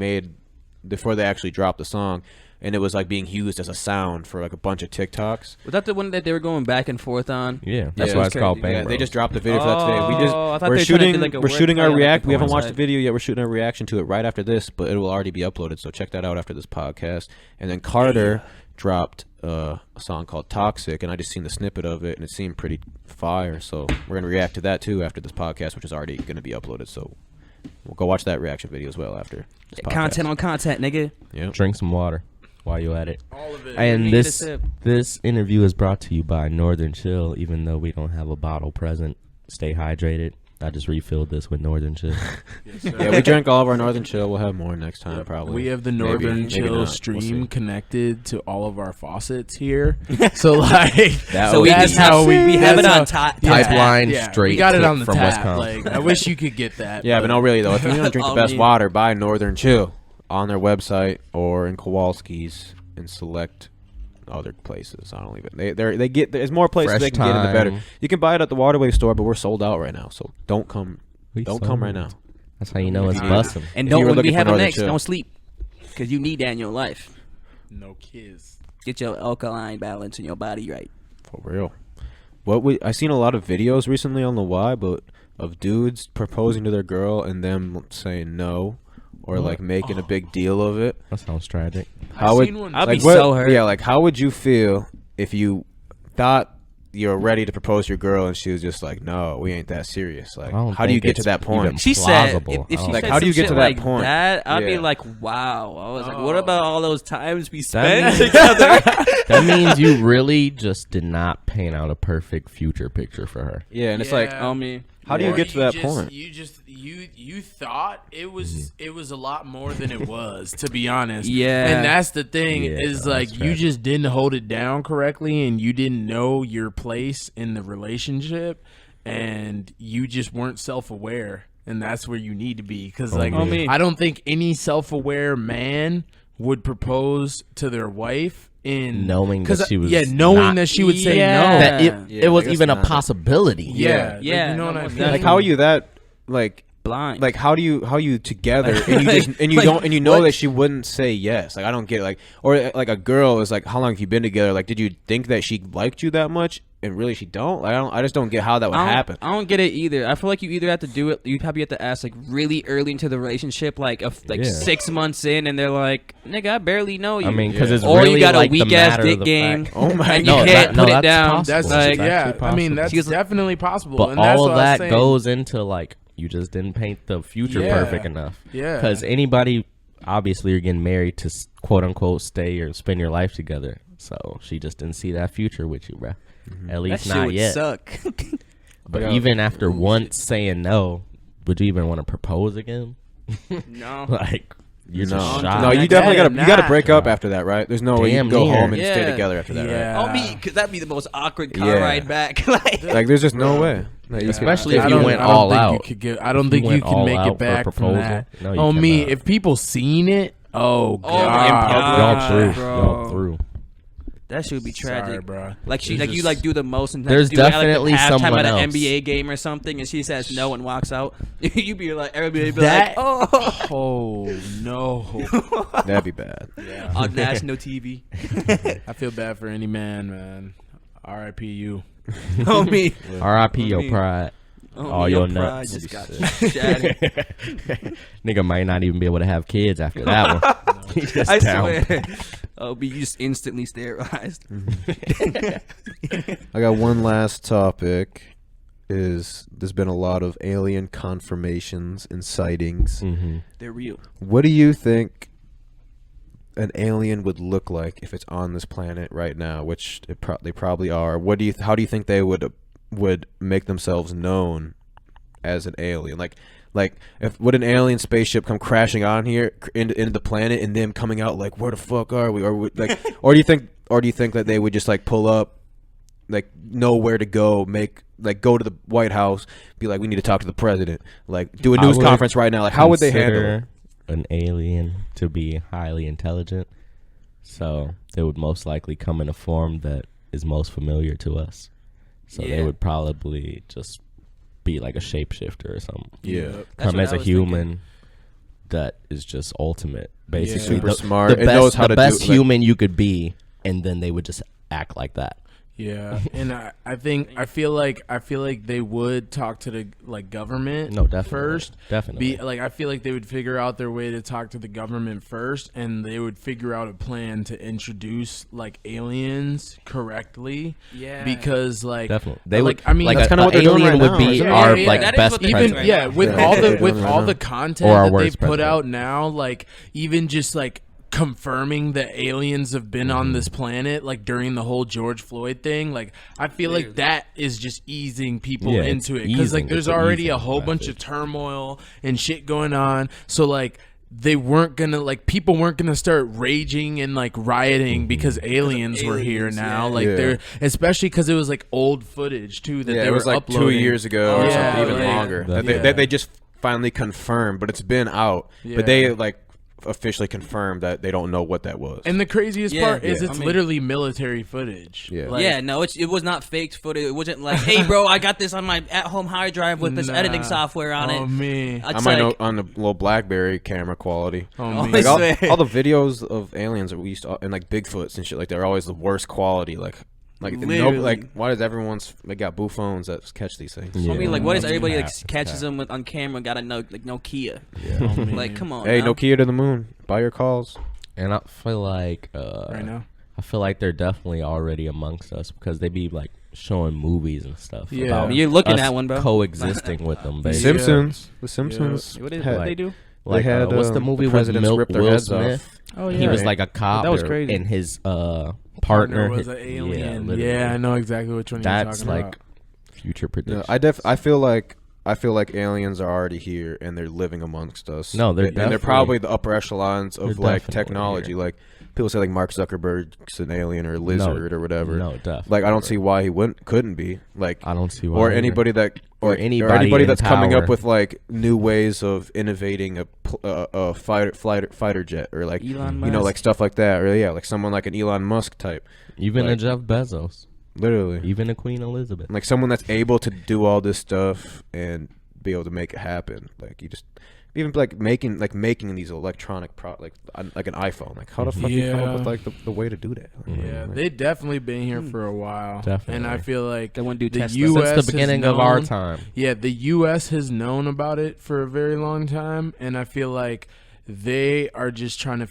Speaker 5: actually dropped the song, and it was like being used as a sound for like a bunch of TikToks.
Speaker 4: Was that the one that they were going back and forth on?
Speaker 3: Yeah, that's
Speaker 5: Yeah.
Speaker 3: why it's called
Speaker 4: Crazy.
Speaker 3: Bang
Speaker 5: Yeah,
Speaker 3: Bros.
Speaker 5: they just dropped the video for that today.
Speaker 4: Oh, I thought
Speaker 5: We're
Speaker 4: they were trying to
Speaker 5: shooting.
Speaker 4: do, like, a
Speaker 5: we're shooting our
Speaker 4: wordplay on, like,
Speaker 5: react.
Speaker 4: the
Speaker 5: We haven't
Speaker 4: porn
Speaker 5: watched
Speaker 4: side.
Speaker 5: the video yet. We're shooting our reaction to it right after this, but it will already be uploaded. So check that out after this podcast. And then Carter dropped a song called Toxic, and I just seen the snippet of it, and it seemed pretty fire. So we're gonna react to that too after this podcast, which is already gonna be uploaded. So we'll go watch that reaction video as well after this podcast.
Speaker 4: Content on content, nigga.
Speaker 5: Yep.
Speaker 3: Drink some water while you at it.
Speaker 2: All of it.
Speaker 3: And
Speaker 4: Need a
Speaker 3: this
Speaker 4: sip.
Speaker 3: this interview is brought to you by Northern Chill. Even though we don't have a bottle present, stay hydrated. I just refilled this with Northern Chill.
Speaker 2: Yes, sir.
Speaker 5: Yeah, we drank all of our Northern Chill. We'll have more next time,
Speaker 2: Yep.
Speaker 5: probably.
Speaker 2: We have the
Speaker 5: Maybe,
Speaker 2: Northern
Speaker 5: maybe
Speaker 2: Chill
Speaker 5: not.
Speaker 2: stream
Speaker 5: We'll see.
Speaker 2: connected to all of our faucets here. So like,
Speaker 5: That
Speaker 4: So
Speaker 5: would
Speaker 2: that's
Speaker 5: be-
Speaker 2: how we
Speaker 4: have it
Speaker 2: that's
Speaker 4: on
Speaker 2: how-
Speaker 4: top.
Speaker 2: yeah,
Speaker 3: Pipeline
Speaker 2: yeah,
Speaker 3: straight
Speaker 2: We got it
Speaker 3: to-
Speaker 2: on the
Speaker 3: from
Speaker 2: tap.
Speaker 3: Wisconsin.
Speaker 2: Like, I wish you could get that.
Speaker 5: Yeah, but no, really though, if you want to drink the
Speaker 4: Oh,
Speaker 5: best
Speaker 4: man.
Speaker 5: water, buy Northern Chill on their website or in Kowalski's and select other places. I don't even. They get there's more places
Speaker 3: Fresh
Speaker 5: they can get in the better.
Speaker 3: Time.
Speaker 5: You can buy it at the Waterway store, but we're sold out right now. So don't come.
Speaker 3: We
Speaker 5: Don't come right
Speaker 3: sold.
Speaker 5: now.
Speaker 3: That's how you know it's
Speaker 5: If you-
Speaker 3: busting.
Speaker 4: And
Speaker 5: If you
Speaker 4: don't
Speaker 5: were
Speaker 4: when we
Speaker 5: looking for
Speaker 4: have it
Speaker 5: Northern
Speaker 4: next,
Speaker 5: Chill.
Speaker 4: don't sleep. Because you need that in your life.
Speaker 2: no kids.
Speaker 4: Get your alkaline balance in your body right.
Speaker 5: For real. I seen a lot of videos recently on the Y, but of dudes proposing to their girl and them saying no, or like making a big deal of it.
Speaker 3: That sounds tragic.
Speaker 5: How
Speaker 2: I've
Speaker 5: would
Speaker 2: seen one.
Speaker 4: I'd
Speaker 5: like
Speaker 4: be
Speaker 5: what-
Speaker 4: so hurt.
Speaker 5: Yeah, like how would you feel if you thought you're ready to propose to your girl and she was just like, "No, we ain't that serious." Like,
Speaker 3: I don't
Speaker 5: how do you
Speaker 3: think
Speaker 5: get to
Speaker 3: it's
Speaker 5: that point?
Speaker 3: even
Speaker 4: She said,
Speaker 3: plausible.
Speaker 4: if
Speaker 3: I
Speaker 4: she
Speaker 3: don't
Speaker 5: Like,
Speaker 4: said
Speaker 5: how do you
Speaker 4: some
Speaker 5: get to
Speaker 4: shit
Speaker 5: that
Speaker 4: like
Speaker 5: point?
Speaker 4: that, I'd be
Speaker 5: Yeah.
Speaker 4: like, wow. I was like, what
Speaker 2: Oh.
Speaker 4: about all those times we
Speaker 3: That
Speaker 4: spent
Speaker 3: means-
Speaker 4: together?
Speaker 3: That means you really just did not paint out a perfect future picture for her.
Speaker 5: Yeah, and it's like,
Speaker 2: Yeah.
Speaker 4: on me.
Speaker 5: how do you
Speaker 2: Or
Speaker 5: get to that
Speaker 2: just-
Speaker 5: point?
Speaker 2: You thought it was a lot more than it was, to be honest.
Speaker 4: Yeah.
Speaker 2: And that's the thing
Speaker 3: Yeah,
Speaker 2: is
Speaker 3: that's
Speaker 2: like you
Speaker 3: tragic.
Speaker 2: just didn't hold it down correctly, and you didn't know your place in the relationship, and you just weren't self-aware, and that's where you need to be. Because like
Speaker 4: On me.
Speaker 2: I don't think any self-aware man would propose to their wife in
Speaker 3: Knowing that
Speaker 2: 'cause,
Speaker 3: she was
Speaker 2: knowing
Speaker 3: not-
Speaker 2: that she would say
Speaker 4: Yeah.
Speaker 2: no.
Speaker 3: That
Speaker 4: Yeah,
Speaker 3: it was
Speaker 5: I guess
Speaker 3: even a
Speaker 5: not.
Speaker 3: possibility.
Speaker 2: Yeah, like,
Speaker 4: Yeah,
Speaker 2: you know
Speaker 4: no,
Speaker 2: what I
Speaker 4: most
Speaker 2: mean?
Speaker 5: like how are you that like
Speaker 4: Blind.
Speaker 5: like how you together and you just and you
Speaker 4: like,
Speaker 5: don't and you know
Speaker 4: what?
Speaker 5: that she wouldn't say yes. Like I don't get it. Like, or like a girl is like, how long have you been together? Like, did you think that she liked you that much and really she don't? Like I just don't get how that would happen.
Speaker 4: I don't get it either. I feel like you either have to do it. You probably have to ask like really early into the relationship, like
Speaker 3: Yeah.
Speaker 4: 6 months in, and they're like, "Nigga, I barely know you."
Speaker 3: I mean, because
Speaker 5: Yeah.
Speaker 3: it's
Speaker 4: or
Speaker 3: really
Speaker 4: you got
Speaker 3: like
Speaker 4: a
Speaker 3: the
Speaker 4: weak ass
Speaker 3: matter
Speaker 4: dick
Speaker 3: of the
Speaker 4: game.
Speaker 3: fact.
Speaker 5: Oh my
Speaker 4: and
Speaker 5: god.
Speaker 4: you can't
Speaker 3: no,
Speaker 4: put it
Speaker 3: that's
Speaker 4: down.
Speaker 3: possible.
Speaker 2: That's
Speaker 4: Like,
Speaker 3: It's
Speaker 2: yeah.
Speaker 3: actually
Speaker 2: I mean,
Speaker 3: possible.
Speaker 2: that's
Speaker 4: She was-
Speaker 2: definitely possible.
Speaker 3: But
Speaker 2: and that's
Speaker 3: all
Speaker 2: what
Speaker 3: of
Speaker 2: I was
Speaker 3: that
Speaker 2: saying.
Speaker 3: goes into like you just didn't paint the future
Speaker 2: Yeah.
Speaker 3: perfect enough.
Speaker 2: Yeah.
Speaker 3: Because anybody, obviously, you're getting married to quote unquote stay or spend your life together. So she just didn't see that future with you, bro. At
Speaker 4: that
Speaker 3: least
Speaker 4: shit
Speaker 3: not
Speaker 4: would
Speaker 3: yet.
Speaker 4: suck.
Speaker 3: But
Speaker 5: Yeah.
Speaker 3: even after once saying no, would you even want to propose again?
Speaker 4: no.
Speaker 3: Like you're
Speaker 5: No,
Speaker 3: just
Speaker 4: No,
Speaker 3: shocked.
Speaker 5: no, you
Speaker 4: Like
Speaker 5: definitely
Speaker 4: that,
Speaker 5: gotta
Speaker 4: nah.
Speaker 5: break up after that, right? There's no way you can
Speaker 3: Damn
Speaker 5: go
Speaker 3: near.
Speaker 5: home and stay
Speaker 4: Yeah.
Speaker 5: together after that, right?
Speaker 2: Yeah.
Speaker 4: I'll be because that'd be the most awkward car
Speaker 5: Yeah.
Speaker 4: ride back. Like,
Speaker 5: Like there's just no way. Like, you
Speaker 3: Especially
Speaker 5: can-
Speaker 3: if you went all
Speaker 2: think
Speaker 3: out.
Speaker 2: You could get, I don't
Speaker 3: If
Speaker 2: think
Speaker 3: you
Speaker 2: you
Speaker 3: went
Speaker 2: can
Speaker 3: all
Speaker 2: make
Speaker 3: out
Speaker 2: it
Speaker 3: for a
Speaker 2: back from
Speaker 3: proposal,
Speaker 2: that.
Speaker 3: no, you
Speaker 2: Oh me,
Speaker 3: cannot.
Speaker 2: if people seen it, oh
Speaker 4: Oh,
Speaker 2: god,
Speaker 4: my
Speaker 3: Y'all through.
Speaker 4: bro.
Speaker 3: Y'all through.
Speaker 4: that should be tragic.
Speaker 2: Sorry, bro.
Speaker 4: Like she,
Speaker 2: It's
Speaker 4: like you,
Speaker 2: just-
Speaker 4: like do the most, and
Speaker 3: There's
Speaker 4: do it at, like, the
Speaker 3: definitely
Speaker 4: halftime
Speaker 3: someone
Speaker 4: at an
Speaker 3: else.
Speaker 4: NBA game or something, and she says no and walks out. You be like, everybody be
Speaker 2: that.
Speaker 4: like, oh,
Speaker 2: Oh no,
Speaker 5: That'd be bad.
Speaker 2: yeah.
Speaker 4: on national TV.
Speaker 2: I feel bad for any man. R.I.P. you.
Speaker 4: Oh me,
Speaker 3: R.I.P. your
Speaker 4: me.
Speaker 3: pride.
Speaker 4: oh,
Speaker 3: All
Speaker 4: me,
Speaker 3: your
Speaker 4: pride
Speaker 3: nuts.
Speaker 4: just got shattered.
Speaker 3: Nigga might not even be able to have kids after that one. He just
Speaker 4: I
Speaker 3: down.
Speaker 4: swear. Be just instantly sterilized.
Speaker 5: I got one last topic. There's been a lot of alien confirmations and sightings.
Speaker 4: They're real.
Speaker 5: What do you think an alien would look like if it's on this planet right now? Which they probably are. How do you think they would make themselves known as an alien? Like, if would an alien spaceship come crashing on here into the planet, and them coming out like, where the fuck are we? Or or do you think that they would just like pull up, like know where to go, go to the White House, be like, we need to talk to the president, like do a news conference right now? Like, how would they handle it?
Speaker 3: An alien to be highly intelligent, so they would most likely come in a form that is most familiar to us. So they would probably just be like a shapeshifter or something.
Speaker 5: Yeah.
Speaker 3: Come as a human that is just ultimate. Basically,
Speaker 5: super smart.
Speaker 3: The
Speaker 5: It knows how
Speaker 3: the
Speaker 5: to
Speaker 3: best
Speaker 5: do,
Speaker 3: human you could be, and then they would just act like that.
Speaker 2: Yeah, and I feel like they would talk to the government.
Speaker 3: No, definitely.
Speaker 2: First,
Speaker 3: Definitely.
Speaker 2: I feel like they would figure out their way to talk to the government first, and they would figure out a plan to introduce like aliens correctly.
Speaker 4: Yeah,
Speaker 2: because
Speaker 3: Definitely, they
Speaker 2: like
Speaker 3: would.
Speaker 2: I mean,
Speaker 3: like
Speaker 5: that's
Speaker 3: kind
Speaker 5: kinda
Speaker 3: of
Speaker 5: what they're doing
Speaker 3: alien
Speaker 5: right
Speaker 3: would
Speaker 5: now,
Speaker 3: be
Speaker 5: isn't it?
Speaker 3: our
Speaker 2: Yeah,
Speaker 3: like
Speaker 4: that is
Speaker 3: best
Speaker 4: what they're
Speaker 3: president.
Speaker 4: doing right
Speaker 2: yeah,
Speaker 4: now.
Speaker 2: with
Speaker 5: Yeah.
Speaker 2: all the
Speaker 5: Yeah.
Speaker 2: with all
Speaker 5: Yeah.
Speaker 2: the content
Speaker 3: Or our
Speaker 2: that they've
Speaker 3: worst
Speaker 2: put
Speaker 3: president.
Speaker 2: out now, like even just like confirming that aliens have been on this planet, like during the whole George Floyd thing, like I feel like that is just easing people
Speaker 3: Yeah, it's
Speaker 2: into it, because like
Speaker 3: easing.
Speaker 2: there's
Speaker 3: It's an
Speaker 2: already
Speaker 3: easing
Speaker 2: a whole bunch of
Speaker 3: message.
Speaker 2: turmoil and shit going on, so like they weren't gonna like people weren't gonna start raging and like rioting because aliens were here
Speaker 4: aliens,
Speaker 2: now.
Speaker 4: yeah.
Speaker 2: Like
Speaker 5: Yeah.
Speaker 2: they're, especially because it was like old footage too that
Speaker 5: Yeah,
Speaker 2: they
Speaker 5: it was
Speaker 2: were
Speaker 5: like
Speaker 2: uploading.
Speaker 5: 2 years ago or
Speaker 2: Yeah,
Speaker 5: something, even
Speaker 2: like-
Speaker 5: longer.
Speaker 3: Yeah.
Speaker 5: That they just finally confirmed, but it's been out.
Speaker 2: Yeah.
Speaker 5: But they like officially confirmed that they don't know what that was.
Speaker 2: And the craziest
Speaker 4: Yeah,
Speaker 2: part is
Speaker 5: yeah.
Speaker 2: it's
Speaker 4: I mean-
Speaker 2: literally military footage.
Speaker 5: Yeah.
Speaker 2: Like,
Speaker 4: yeah, no, it was not faked footage. It wasn't like, hey, bro, I got this on my at-home hard drive with this
Speaker 2: Nah.
Speaker 4: editing software on
Speaker 2: Oh
Speaker 4: it.
Speaker 2: me.
Speaker 4: It's
Speaker 5: I might
Speaker 4: like,
Speaker 5: know on the little BlackBerry camera quality.
Speaker 2: Oh
Speaker 4: Oh,
Speaker 2: me.
Speaker 5: Like all,
Speaker 4: swear.
Speaker 5: all the videos of aliens that we used to, and like Bigfoots and shit, like they're always the worst quality. Like no,
Speaker 4: Literally.
Speaker 5: like why does everyone's they got boo phones that catch these things?
Speaker 3: Yeah.
Speaker 4: I mean, like, what is
Speaker 3: Yeah.
Speaker 4: everybody like
Speaker 3: Cap,
Speaker 4: catches
Speaker 3: cap.
Speaker 4: them with on camera? Got a Nokia.
Speaker 2: Oh, me.
Speaker 4: Like, come on.
Speaker 5: Hey,
Speaker 4: now.
Speaker 5: Nokia to the moon. Buy your calls.
Speaker 3: And I feel like
Speaker 2: right now.
Speaker 3: I feel like they're definitely already amongst us because they be like showing movies and stuff.
Speaker 2: Yeah.
Speaker 3: about
Speaker 2: I mean,
Speaker 4: you're looking
Speaker 3: us
Speaker 4: at one, bro.
Speaker 3: coexisting with them.
Speaker 5: The
Speaker 3: Basically.
Speaker 5: Simpsons. The Simpsons.
Speaker 4: What is
Speaker 5: had-
Speaker 4: what they do?
Speaker 3: Like,
Speaker 5: They had,
Speaker 3: what's the
Speaker 5: the
Speaker 3: movie with
Speaker 5: presidents
Speaker 3: Mil-
Speaker 5: rip their
Speaker 3: Will
Speaker 5: heads
Speaker 3: Smith?
Speaker 2: Oh
Speaker 3: He was like a cop.
Speaker 5: That was
Speaker 3: there,
Speaker 5: crazy.
Speaker 3: And his
Speaker 2: Partner
Speaker 3: partner
Speaker 2: was
Speaker 3: his-
Speaker 2: an alien.
Speaker 3: literally.
Speaker 2: Yeah, I know exactly which one
Speaker 3: That's
Speaker 2: you're talking
Speaker 3: like
Speaker 2: about.
Speaker 3: future
Speaker 5: Yeah,
Speaker 3: prediction.
Speaker 5: I feel like aliens are already here and they're living amongst us.
Speaker 3: No, they're
Speaker 5: and they're
Speaker 3: definitely-
Speaker 5: probably the upper echelons of
Speaker 3: They're
Speaker 5: like
Speaker 3: definitely
Speaker 5: technology.
Speaker 3: here.
Speaker 5: Like people say like Mark Zuckerberg's an alien or a lizard or whatever.
Speaker 3: No, definitely.
Speaker 5: Like I don't see why he couldn't be. Like
Speaker 3: I don't see why.
Speaker 5: or
Speaker 3: either.
Speaker 5: anybody that
Speaker 3: Or
Speaker 5: like,
Speaker 3: anybody in
Speaker 5: that's coming
Speaker 3: power.
Speaker 5: up with like new ways of innovating a fighter jet or like
Speaker 4: Elon
Speaker 5: you know
Speaker 4: Musk.
Speaker 5: like stuff like that or yeah like someone like an Elon Musk type
Speaker 3: Even a
Speaker 5: like-
Speaker 3: Jeff Bezos,
Speaker 5: literally
Speaker 3: even a Queen Elizabeth.
Speaker 5: like someone that's able to do all this stuff and be able to make it happen. Like you just even like making these electronic like an iPhone. Like how the fuck you come
Speaker 2: Yeah.
Speaker 5: up with like the way to do that?
Speaker 2: Yeah,
Speaker 5: Like,
Speaker 2: they definitely been here for a while.
Speaker 3: Definitely.
Speaker 2: And I feel like
Speaker 4: They wouldn't do
Speaker 2: the
Speaker 4: Tesla.
Speaker 2: US
Speaker 3: Since the beginning
Speaker 2: has
Speaker 3: of our
Speaker 2: known-
Speaker 3: time.
Speaker 2: Yeah, the US has known about it for a very long time, and I feel like they are just trying to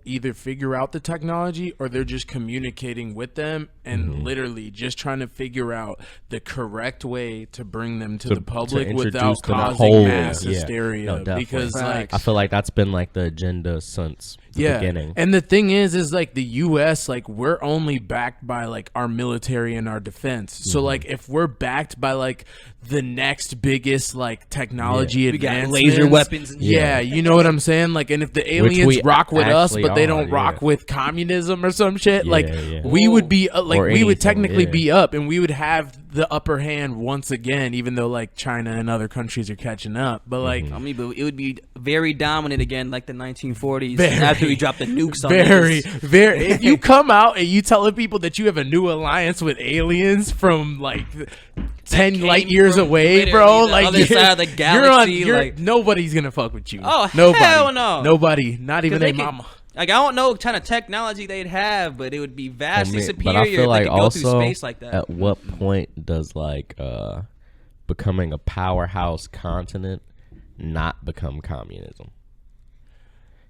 Speaker 2: either figure out the technology, or they're just communicating with them and literally just trying to figure out the correct way to bring them to the public
Speaker 3: introduce
Speaker 2: without
Speaker 3: them
Speaker 2: causing
Speaker 3: wholly.
Speaker 2: mass
Speaker 3: Yeah.
Speaker 2: hysteria.
Speaker 3: No, definitely.
Speaker 2: Because like
Speaker 3: I feel like that's been like the agenda since the beginning.
Speaker 2: and the thing is like the US, like we're only backed by like our military and our defense. So like if we're backed by like the next biggest like technology
Speaker 4: We got
Speaker 2: advancements,
Speaker 4: laser weapons and
Speaker 2: yeah, you know what I'm saying? Like, and if the aliens
Speaker 3: we
Speaker 2: rock with us,
Speaker 3: actually
Speaker 2: but they
Speaker 3: are,
Speaker 2: don't rock
Speaker 3: yeah.
Speaker 2: with communism or some shit, like
Speaker 3: yeah.
Speaker 2: we would be like
Speaker 3: Or
Speaker 2: we would
Speaker 3: anything,
Speaker 2: technically
Speaker 3: yeah.
Speaker 2: be up, and we would have the upper hand once again, even though like China and other countries are catching up. But like
Speaker 4: I mean, but it would be very dominant again, like the 1940s.
Speaker 2: Very.
Speaker 4: After we dropped the nukes on
Speaker 2: very,
Speaker 4: niggas.
Speaker 2: very. If you come out and you telling people that you have a new alliance with aliens from like 10
Speaker 4: came
Speaker 2: light years
Speaker 4: from
Speaker 2: away,
Speaker 4: literally
Speaker 2: bro,
Speaker 4: the
Speaker 2: like
Speaker 4: other side of the galaxy, like-
Speaker 2: nobody's gonna fuck with you.
Speaker 4: Oh,
Speaker 2: nobody,
Speaker 4: hell no.
Speaker 2: nobody, not even
Speaker 4: 'Cause they
Speaker 2: a
Speaker 4: could-
Speaker 2: mama.
Speaker 4: Like, I don't know what kind of technology they'd have, but it would be vastly superior
Speaker 3: but I feel
Speaker 4: if
Speaker 3: like
Speaker 4: they could go
Speaker 3: also
Speaker 4: through space like that.
Speaker 3: at what point does like becoming a powerhouse continent not become communism?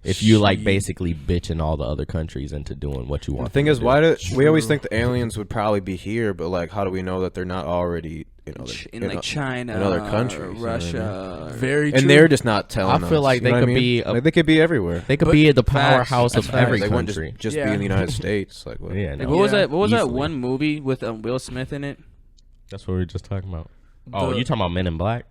Speaker 3: If you like
Speaker 2: Shit.
Speaker 3: basically bitching all the other countries into doing what you want.
Speaker 5: The thing
Speaker 3: them
Speaker 5: is,
Speaker 3: to
Speaker 5: why
Speaker 3: do.
Speaker 5: do we always think the aliens would probably be here? But like, how do we know that they're not already
Speaker 4: in like China,
Speaker 5: in other countries,
Speaker 4: or
Speaker 5: you know what I mean?
Speaker 4: Russia,
Speaker 2: Very true.
Speaker 5: And they're just not telling
Speaker 3: I
Speaker 5: us.
Speaker 3: feel like
Speaker 5: you
Speaker 3: they
Speaker 5: know what
Speaker 3: could
Speaker 5: I mean?
Speaker 3: be
Speaker 5: Like, they could be everywhere.
Speaker 3: They could
Speaker 2: But
Speaker 3: be the
Speaker 4: facts.
Speaker 3: powerhouse
Speaker 5: That's
Speaker 3: of
Speaker 5: facts.
Speaker 3: every
Speaker 5: They wouldn't
Speaker 3: country.
Speaker 5: just
Speaker 2: Yeah.
Speaker 5: be in the United States. Like, what?
Speaker 3: Yeah,
Speaker 4: Like,
Speaker 3: no.
Speaker 4: what was
Speaker 2: Yeah,
Speaker 4: that? What was that
Speaker 3: easily.
Speaker 4: one movie with Will Smith in it?
Speaker 3: That's what we were just talking about. Oh,
Speaker 2: The-
Speaker 3: you talking about Men in Black?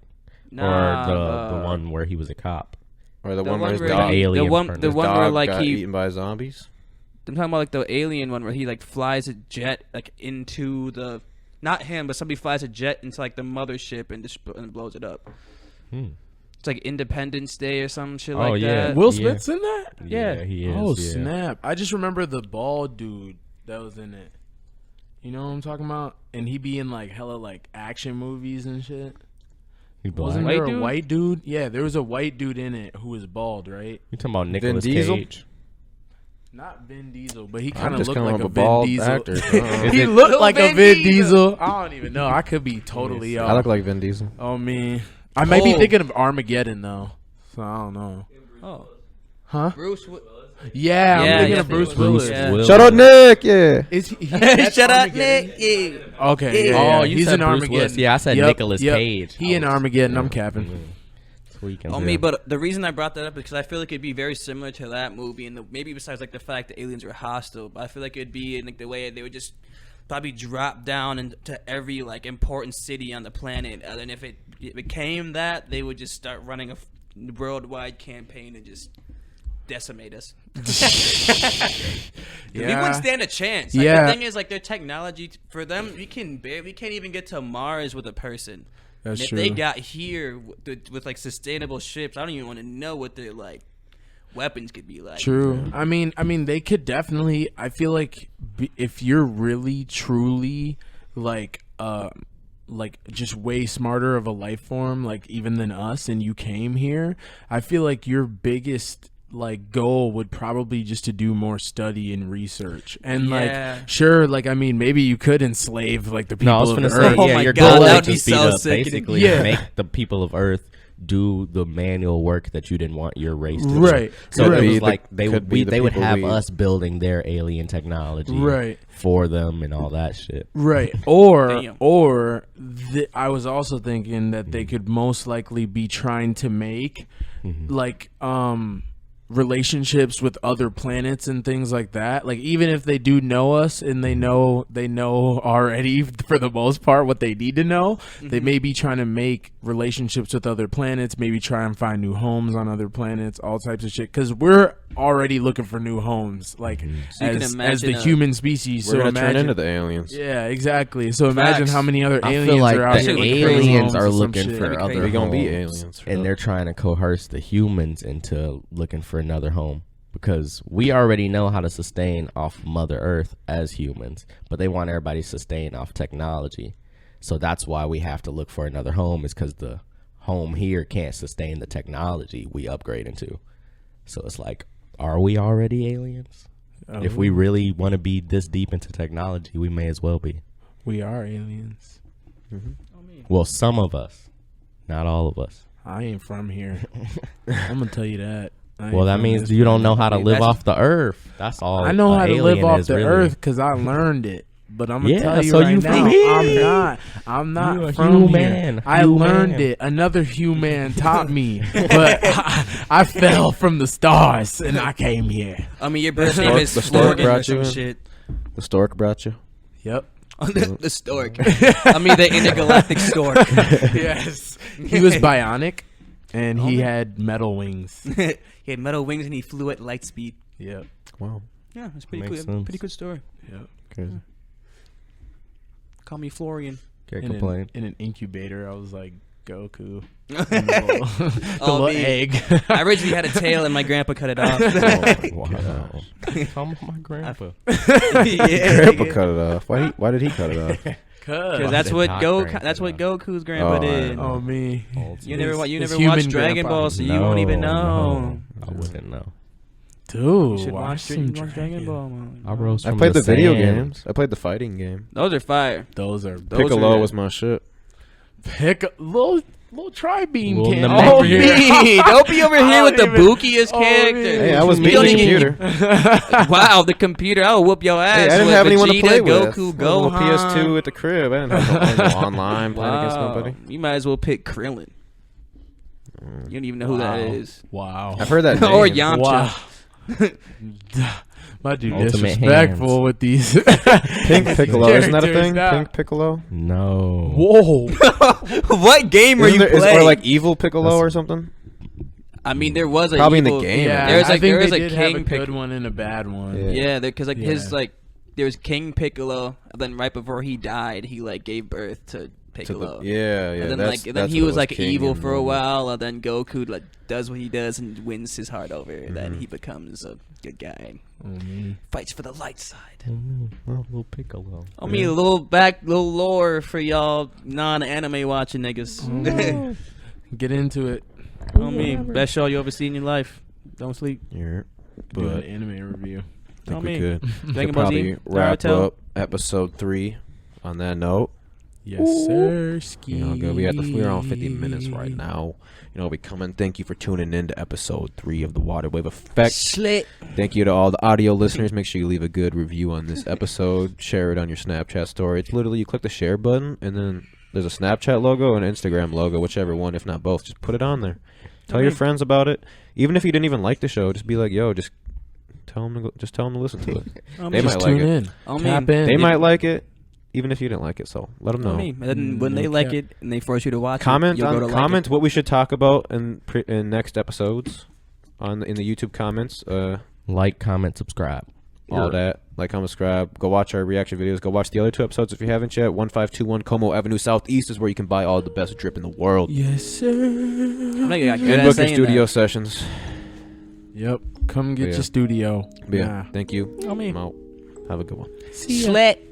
Speaker 4: Nah,
Speaker 3: Or the one where he was a cop?
Speaker 5: Or the
Speaker 4: The
Speaker 5: one where his
Speaker 4: where
Speaker 5: dog,
Speaker 4: he-
Speaker 3: alien
Speaker 4: the one,
Speaker 3: friend.
Speaker 4: the
Speaker 3: His
Speaker 4: one where
Speaker 5: dog
Speaker 4: like
Speaker 5: got
Speaker 4: he.
Speaker 5: eaten by zombies.
Speaker 4: I'm talking about like the alien one where he like flies a jet like into the. Not him, but somebody flies a jet into like the mothership and and blows it up. It's like Independence Day or some shit like that.
Speaker 2: Will Smith's in that?
Speaker 4: Yeah.
Speaker 3: he is.
Speaker 2: Oh
Speaker 3: yeah.
Speaker 2: snap! I just remember the bald dude that was in it. You know what I'm talking about? And he be in like hella like action movies and shit.
Speaker 3: He black.
Speaker 2: Wasn't
Speaker 4: White
Speaker 2: there a
Speaker 4: dude?
Speaker 2: white dude? Yeah, there was a white dude in it who was bald, right?
Speaker 3: You talking about
Speaker 5: Vin
Speaker 3: Nicolas
Speaker 5: Diesel?
Speaker 3: Cage?
Speaker 2: Not Vin Diesel, but he
Speaker 5: I'm
Speaker 2: kind of
Speaker 5: just
Speaker 2: looked
Speaker 5: coming
Speaker 2: like
Speaker 5: up
Speaker 2: a
Speaker 5: with
Speaker 2: Vin
Speaker 5: bald
Speaker 2: Diesel.
Speaker 5: actors.
Speaker 2: He looked like a Vin Diesel. I don't even know. I could be totally off.
Speaker 5: I look like Vin Diesel.
Speaker 2: Oh me, I might be
Speaker 4: Oh.
Speaker 2: thinking of Armageddon though. So I don't know.
Speaker 4: Oh,
Speaker 2: Huh?
Speaker 4: Bruce.
Speaker 2: Yeah,
Speaker 4: Yeah,
Speaker 2: I'm thinking
Speaker 4: yeah,
Speaker 2: of Bruce
Speaker 3: Bruce
Speaker 2: Willis.
Speaker 4: Yeah.
Speaker 3: Willis.
Speaker 5: Shout out Nick. Yeah.
Speaker 2: Is he? that's
Speaker 4: Shut up,
Speaker 2: Armageddon?
Speaker 4: Nick. Yeah.
Speaker 2: Okay. Yeah,
Speaker 3: Oh,
Speaker 2: yeah.
Speaker 3: you
Speaker 2: He's
Speaker 3: said
Speaker 2: in
Speaker 3: Bruce
Speaker 2: Armageddon.
Speaker 3: Willis. Yeah, I said Nicolas Cage.
Speaker 2: He in Armageddon. I'm capping.
Speaker 3: Tweaking.
Speaker 4: Oh, me, but the reason I brought that up is because I feel like it'd be very similar to that movie, and maybe besides like the fact that aliens were hostile, but I feel like it'd be in like the way they would just probably drop down into every like important city on the planet, and then if it became that, they would just start running a worldwide campaign and just decimate us. We wouldn't stand a chance. Like,
Speaker 2: Yeah.
Speaker 4: The thing is, like their technology we can't even get to Mars with a person.
Speaker 2: That's
Speaker 4: And if
Speaker 2: true.
Speaker 4: they got here with like sustainable ships, I don't even want to know what their like weapons could be like.
Speaker 2: True. I mean, they could definitely. I feel like if you're really, truly like just way smarter of a life form, like even than us, and you came here, I feel like your biggest like goal would probably just to do more study and research and
Speaker 4: Yeah.
Speaker 2: like sure, like I mean maybe you could enslave like the people
Speaker 3: No, I was
Speaker 2: of
Speaker 3: gonna
Speaker 2: Earth.
Speaker 3: say,
Speaker 4: Oh
Speaker 3: yeah,
Speaker 4: my
Speaker 3: your
Speaker 4: God,
Speaker 3: goal
Speaker 4: that
Speaker 3: would
Speaker 4: would be
Speaker 3: just be
Speaker 4: so
Speaker 3: to
Speaker 4: sickening.
Speaker 3: basically
Speaker 2: Yeah.
Speaker 3: make the people of Earth do the manual work that you didn't want your race to
Speaker 2: Right.
Speaker 3: do. So
Speaker 2: Right.
Speaker 3: it was
Speaker 5: Be
Speaker 3: like
Speaker 5: the-
Speaker 3: they
Speaker 5: could
Speaker 3: would
Speaker 5: be the
Speaker 3: they would
Speaker 5: people
Speaker 3: have
Speaker 5: we-
Speaker 3: us building their alien technology
Speaker 2: Right.
Speaker 3: for them and all that shit.
Speaker 2: Right. Or
Speaker 4: Damn.
Speaker 2: I was also thinking that they could most likely be trying to make like relationships with other planets and things like that. Like even if they do know us and they know already for the most part what they need to know, they may be trying to make relationships with other planets, maybe try and find new homes on other planets, all types of shit. Because we're already looking for new homes, like
Speaker 4: So you can
Speaker 2: as the
Speaker 4: imagine
Speaker 2: human species.
Speaker 5: We're
Speaker 2: so
Speaker 5: gonna
Speaker 2: imagine,
Speaker 5: turn into the aliens.
Speaker 2: yeah, exactly. So imagine
Speaker 4: Facts.
Speaker 2: how many other
Speaker 3: I
Speaker 2: aliens
Speaker 3: feel like
Speaker 2: are out
Speaker 3: the
Speaker 2: here.
Speaker 4: That
Speaker 2: looking
Speaker 4: shit
Speaker 2: for
Speaker 4: would be crazy.
Speaker 3: aliens
Speaker 2: homes
Speaker 3: are
Speaker 2: or some
Speaker 3: looking
Speaker 2: shit.
Speaker 3: for
Speaker 4: That'd be
Speaker 3: other
Speaker 4: crazy.
Speaker 5: We gonna be
Speaker 3: homes,
Speaker 5: aliens for
Speaker 3: and
Speaker 5: sure.
Speaker 3: they're trying to coerce the humans into looking for another home because we already know how to sustain off Mother Earth as humans, but they want everybody to sustain off technology. So that's why we have to look for another home, is because the home here can't sustain the technology we upgrade into. So it's like, are we already aliens? If we really want to be this deep into technology, we may as well be.
Speaker 2: We are aliens.
Speaker 3: Well, some of us, not all of us.
Speaker 2: I ain't from here. I'm gonna tell you that. I ain't
Speaker 3: Well, that
Speaker 2: from
Speaker 3: means
Speaker 2: this
Speaker 3: you don't know
Speaker 2: planet.
Speaker 3: how to
Speaker 4: I mean,
Speaker 3: live
Speaker 4: that's-
Speaker 3: off the earth. That's all.
Speaker 2: I know
Speaker 3: a
Speaker 2: how to live
Speaker 3: alien
Speaker 2: off
Speaker 3: is
Speaker 2: the
Speaker 3: really.
Speaker 2: earth because I learned it. But I'm gonna
Speaker 3: Yeah,
Speaker 2: tell you
Speaker 3: so
Speaker 2: right
Speaker 3: you
Speaker 2: now,
Speaker 3: from here.
Speaker 2: I'm
Speaker 3: You
Speaker 2: not
Speaker 3: a
Speaker 2: from
Speaker 3: human.
Speaker 2: here. I
Speaker 3: Human.
Speaker 2: learned it. Another human taught me, but I fell from the stars and I came here.
Speaker 4: I mean, your birth name is
Speaker 5: The stork
Speaker 4: Morgan or
Speaker 5: brought
Speaker 4: some
Speaker 5: you in?
Speaker 4: shit.
Speaker 5: The stork brought you.
Speaker 2: Yep.
Speaker 4: The stork. I mean, the intergalactic stork.
Speaker 2: Yes. He was bionic, and he
Speaker 4: Okay.
Speaker 2: had metal wings.
Speaker 4: He had metal wings and he flew at light speed.
Speaker 2: Yep.
Speaker 5: Wow.
Speaker 4: Yeah, it's pretty
Speaker 3: Makes
Speaker 4: good.
Speaker 3: sense.
Speaker 4: Pretty good story.
Speaker 2: Yep.
Speaker 5: Crazy.
Speaker 4: Call me Florian.
Speaker 3: Can't
Speaker 2: In
Speaker 3: complain.
Speaker 2: an incubator, I was like Goku. The little,
Speaker 4: Oh, me.
Speaker 2: egg.
Speaker 4: I originally had a tail and my grandpa cut it off.
Speaker 3: Wow. Talking about my grandpa.
Speaker 5: Grandpa cut it off. Why did he cut it off?
Speaker 4: Because that's
Speaker 3: Did
Speaker 4: what
Speaker 3: not
Speaker 4: Go.
Speaker 3: grandpa
Speaker 4: That's what
Speaker 3: cut it off.
Speaker 4: Goku's grandpa
Speaker 5: Oh,
Speaker 4: did.
Speaker 2: Oh me.
Speaker 3: Old
Speaker 4: You
Speaker 3: school.
Speaker 4: never, you
Speaker 2: It's
Speaker 4: never
Speaker 2: human
Speaker 4: watched Dragon
Speaker 2: grandpa.
Speaker 4: Ball, so you won't even know.
Speaker 3: No, I wouldn't know.
Speaker 2: Dude,
Speaker 4: You should
Speaker 2: watch
Speaker 4: watch
Speaker 2: some
Speaker 4: Dragon
Speaker 2: Dragon.
Speaker 4: Ball. Man.
Speaker 3: I rose
Speaker 5: I
Speaker 3: from
Speaker 5: played the video
Speaker 3: sand.
Speaker 5: games. I played the fighting game.
Speaker 4: Those are fire.
Speaker 2: Those are
Speaker 4: Those
Speaker 5: Piccolo
Speaker 4: are-
Speaker 5: was my shit.
Speaker 2: Piccolo. little tri-beam
Speaker 3: Little
Speaker 2: cam
Speaker 3: Namek.
Speaker 2: over here.
Speaker 4: me. Don't be over here with the
Speaker 2: even-
Speaker 4: bookiest
Speaker 2: Oh,
Speaker 4: character.
Speaker 2: man.
Speaker 5: Hey, I was
Speaker 4: You
Speaker 5: beating
Speaker 4: don't
Speaker 5: the
Speaker 4: even-
Speaker 5: computer.
Speaker 4: Wow, the computer. I'll whoop your ass.
Speaker 5: Hey, I didn't
Speaker 4: with
Speaker 5: have anyone to
Speaker 4: Vegeta,
Speaker 5: play with.
Speaker 4: Goku,
Speaker 5: I had a little
Speaker 4: Gohan.
Speaker 5: PS2 at the crib. I didn't have no online playing against
Speaker 4: Wow.
Speaker 5: nobody.
Speaker 4: You might as well pick Krillin. You don't even know who that is.
Speaker 2: Wow.
Speaker 5: I've heard that name.
Speaker 4: Or Yamcha.
Speaker 2: Wow. My dude
Speaker 3: Ultimate
Speaker 2: disrespectful
Speaker 3: hands.
Speaker 2: with these.
Speaker 5: Pink Piccolo. Isn't that a
Speaker 2: characters
Speaker 5: thing?
Speaker 2: now.
Speaker 5: Pink Piccolo?
Speaker 3: No.
Speaker 2: Whoa.
Speaker 4: What game are
Speaker 5: Isn't
Speaker 4: you
Speaker 5: there,
Speaker 4: playing?
Speaker 5: or like Evil Piccolo or something?
Speaker 4: I mean, there was a
Speaker 5: Probably in the
Speaker 4: evil-
Speaker 5: game.
Speaker 2: Yeah,
Speaker 4: There's
Speaker 2: I
Speaker 4: like
Speaker 2: think
Speaker 4: there was
Speaker 2: they
Speaker 4: a
Speaker 2: did have a
Speaker 4: King
Speaker 2: good
Speaker 4: Piccolo.
Speaker 2: one and a bad one.
Speaker 5: Yeah.
Speaker 4: Yeah, because like his
Speaker 2: Yeah.
Speaker 4: like there was King Piccolo, and then right before he died, he like gave birth to Piccolo.
Speaker 5: Yeah.
Speaker 4: And then
Speaker 5: That's,
Speaker 4: and then
Speaker 5: that's
Speaker 4: he
Speaker 5: what
Speaker 4: was
Speaker 5: it
Speaker 4: like
Speaker 5: King
Speaker 4: evil
Speaker 5: and
Speaker 4: for a
Speaker 5: all.
Speaker 4: while, and then Goku like does what he does and wins his heart over. Then
Speaker 5: Mm-hmm.
Speaker 4: he becomes a good guy,
Speaker 2: Mhm.
Speaker 4: fights for the light side.
Speaker 3: Well, little Piccolo.
Speaker 4: I mean, a little lore for y'all non-anime watching niggas.
Speaker 2: Get into it.
Speaker 4: I mean, best show you ever seen in your life. Don't sleep.
Speaker 5: Yeah.
Speaker 2: Do an
Speaker 5: But
Speaker 2: anime review.
Speaker 5: I think
Speaker 4: I
Speaker 5: we
Speaker 4: mean,
Speaker 5: could.
Speaker 4: Dragon
Speaker 5: Could
Speaker 4: Ball
Speaker 5: probably
Speaker 4: Z,
Speaker 5: wrap
Speaker 4: Naruto.
Speaker 5: up episode 3 on that note.
Speaker 2: Yes, sir. Ski.
Speaker 5: You know, good. We're on 50 minutes right now. You know, we coming. Thank you for tuning in to episode 3 of the Water Wave Effect.
Speaker 4: Slit.
Speaker 5: Thank you to all the audio listeners. Make sure you leave a good review on this episode. Share it on your Snapchat story. It's literally you click the share button, and then there's a Snapchat logo and an Instagram logo, whichever one, if not both. Just put it on there. Tell your friends about it. Even if you didn't even like the show, just be like, "Yo, just tell them to listen to it." They
Speaker 2: Just
Speaker 5: might like
Speaker 2: tune
Speaker 5: it.
Speaker 2: in.
Speaker 4: I mean,
Speaker 2: Tap in.
Speaker 5: They might like it, even if you didn't like it. So let them know.
Speaker 4: I mean, and then when they
Speaker 2: no
Speaker 4: like
Speaker 2: cap.
Speaker 4: it and they force you to watch
Speaker 5: Comment
Speaker 4: it, you'll go to
Speaker 5: on
Speaker 4: like
Speaker 5: comment
Speaker 4: it.
Speaker 5: what we should talk about in next episodes in the YouTube comments.
Speaker 3: Like, comment, subscribe.
Speaker 5: All that. Like, comment, subscribe. Go watch our reaction videos. Go watch the other 2 episodes if you haven't yet. 1521 Como Avenue Southeast is where you can buy all the best drip in the world.
Speaker 2: Yes, sir.
Speaker 4: I'm not good
Speaker 5: And
Speaker 4: at
Speaker 5: book your
Speaker 4: saying
Speaker 5: studio
Speaker 4: that.
Speaker 5: sessions.
Speaker 2: Yep. Come get
Speaker 5: Yeah.
Speaker 2: your studio.
Speaker 5: But yeah, thank you.
Speaker 4: I mean,
Speaker 5: I'm out. Have a good one.
Speaker 2: See ya.
Speaker 4: Slit.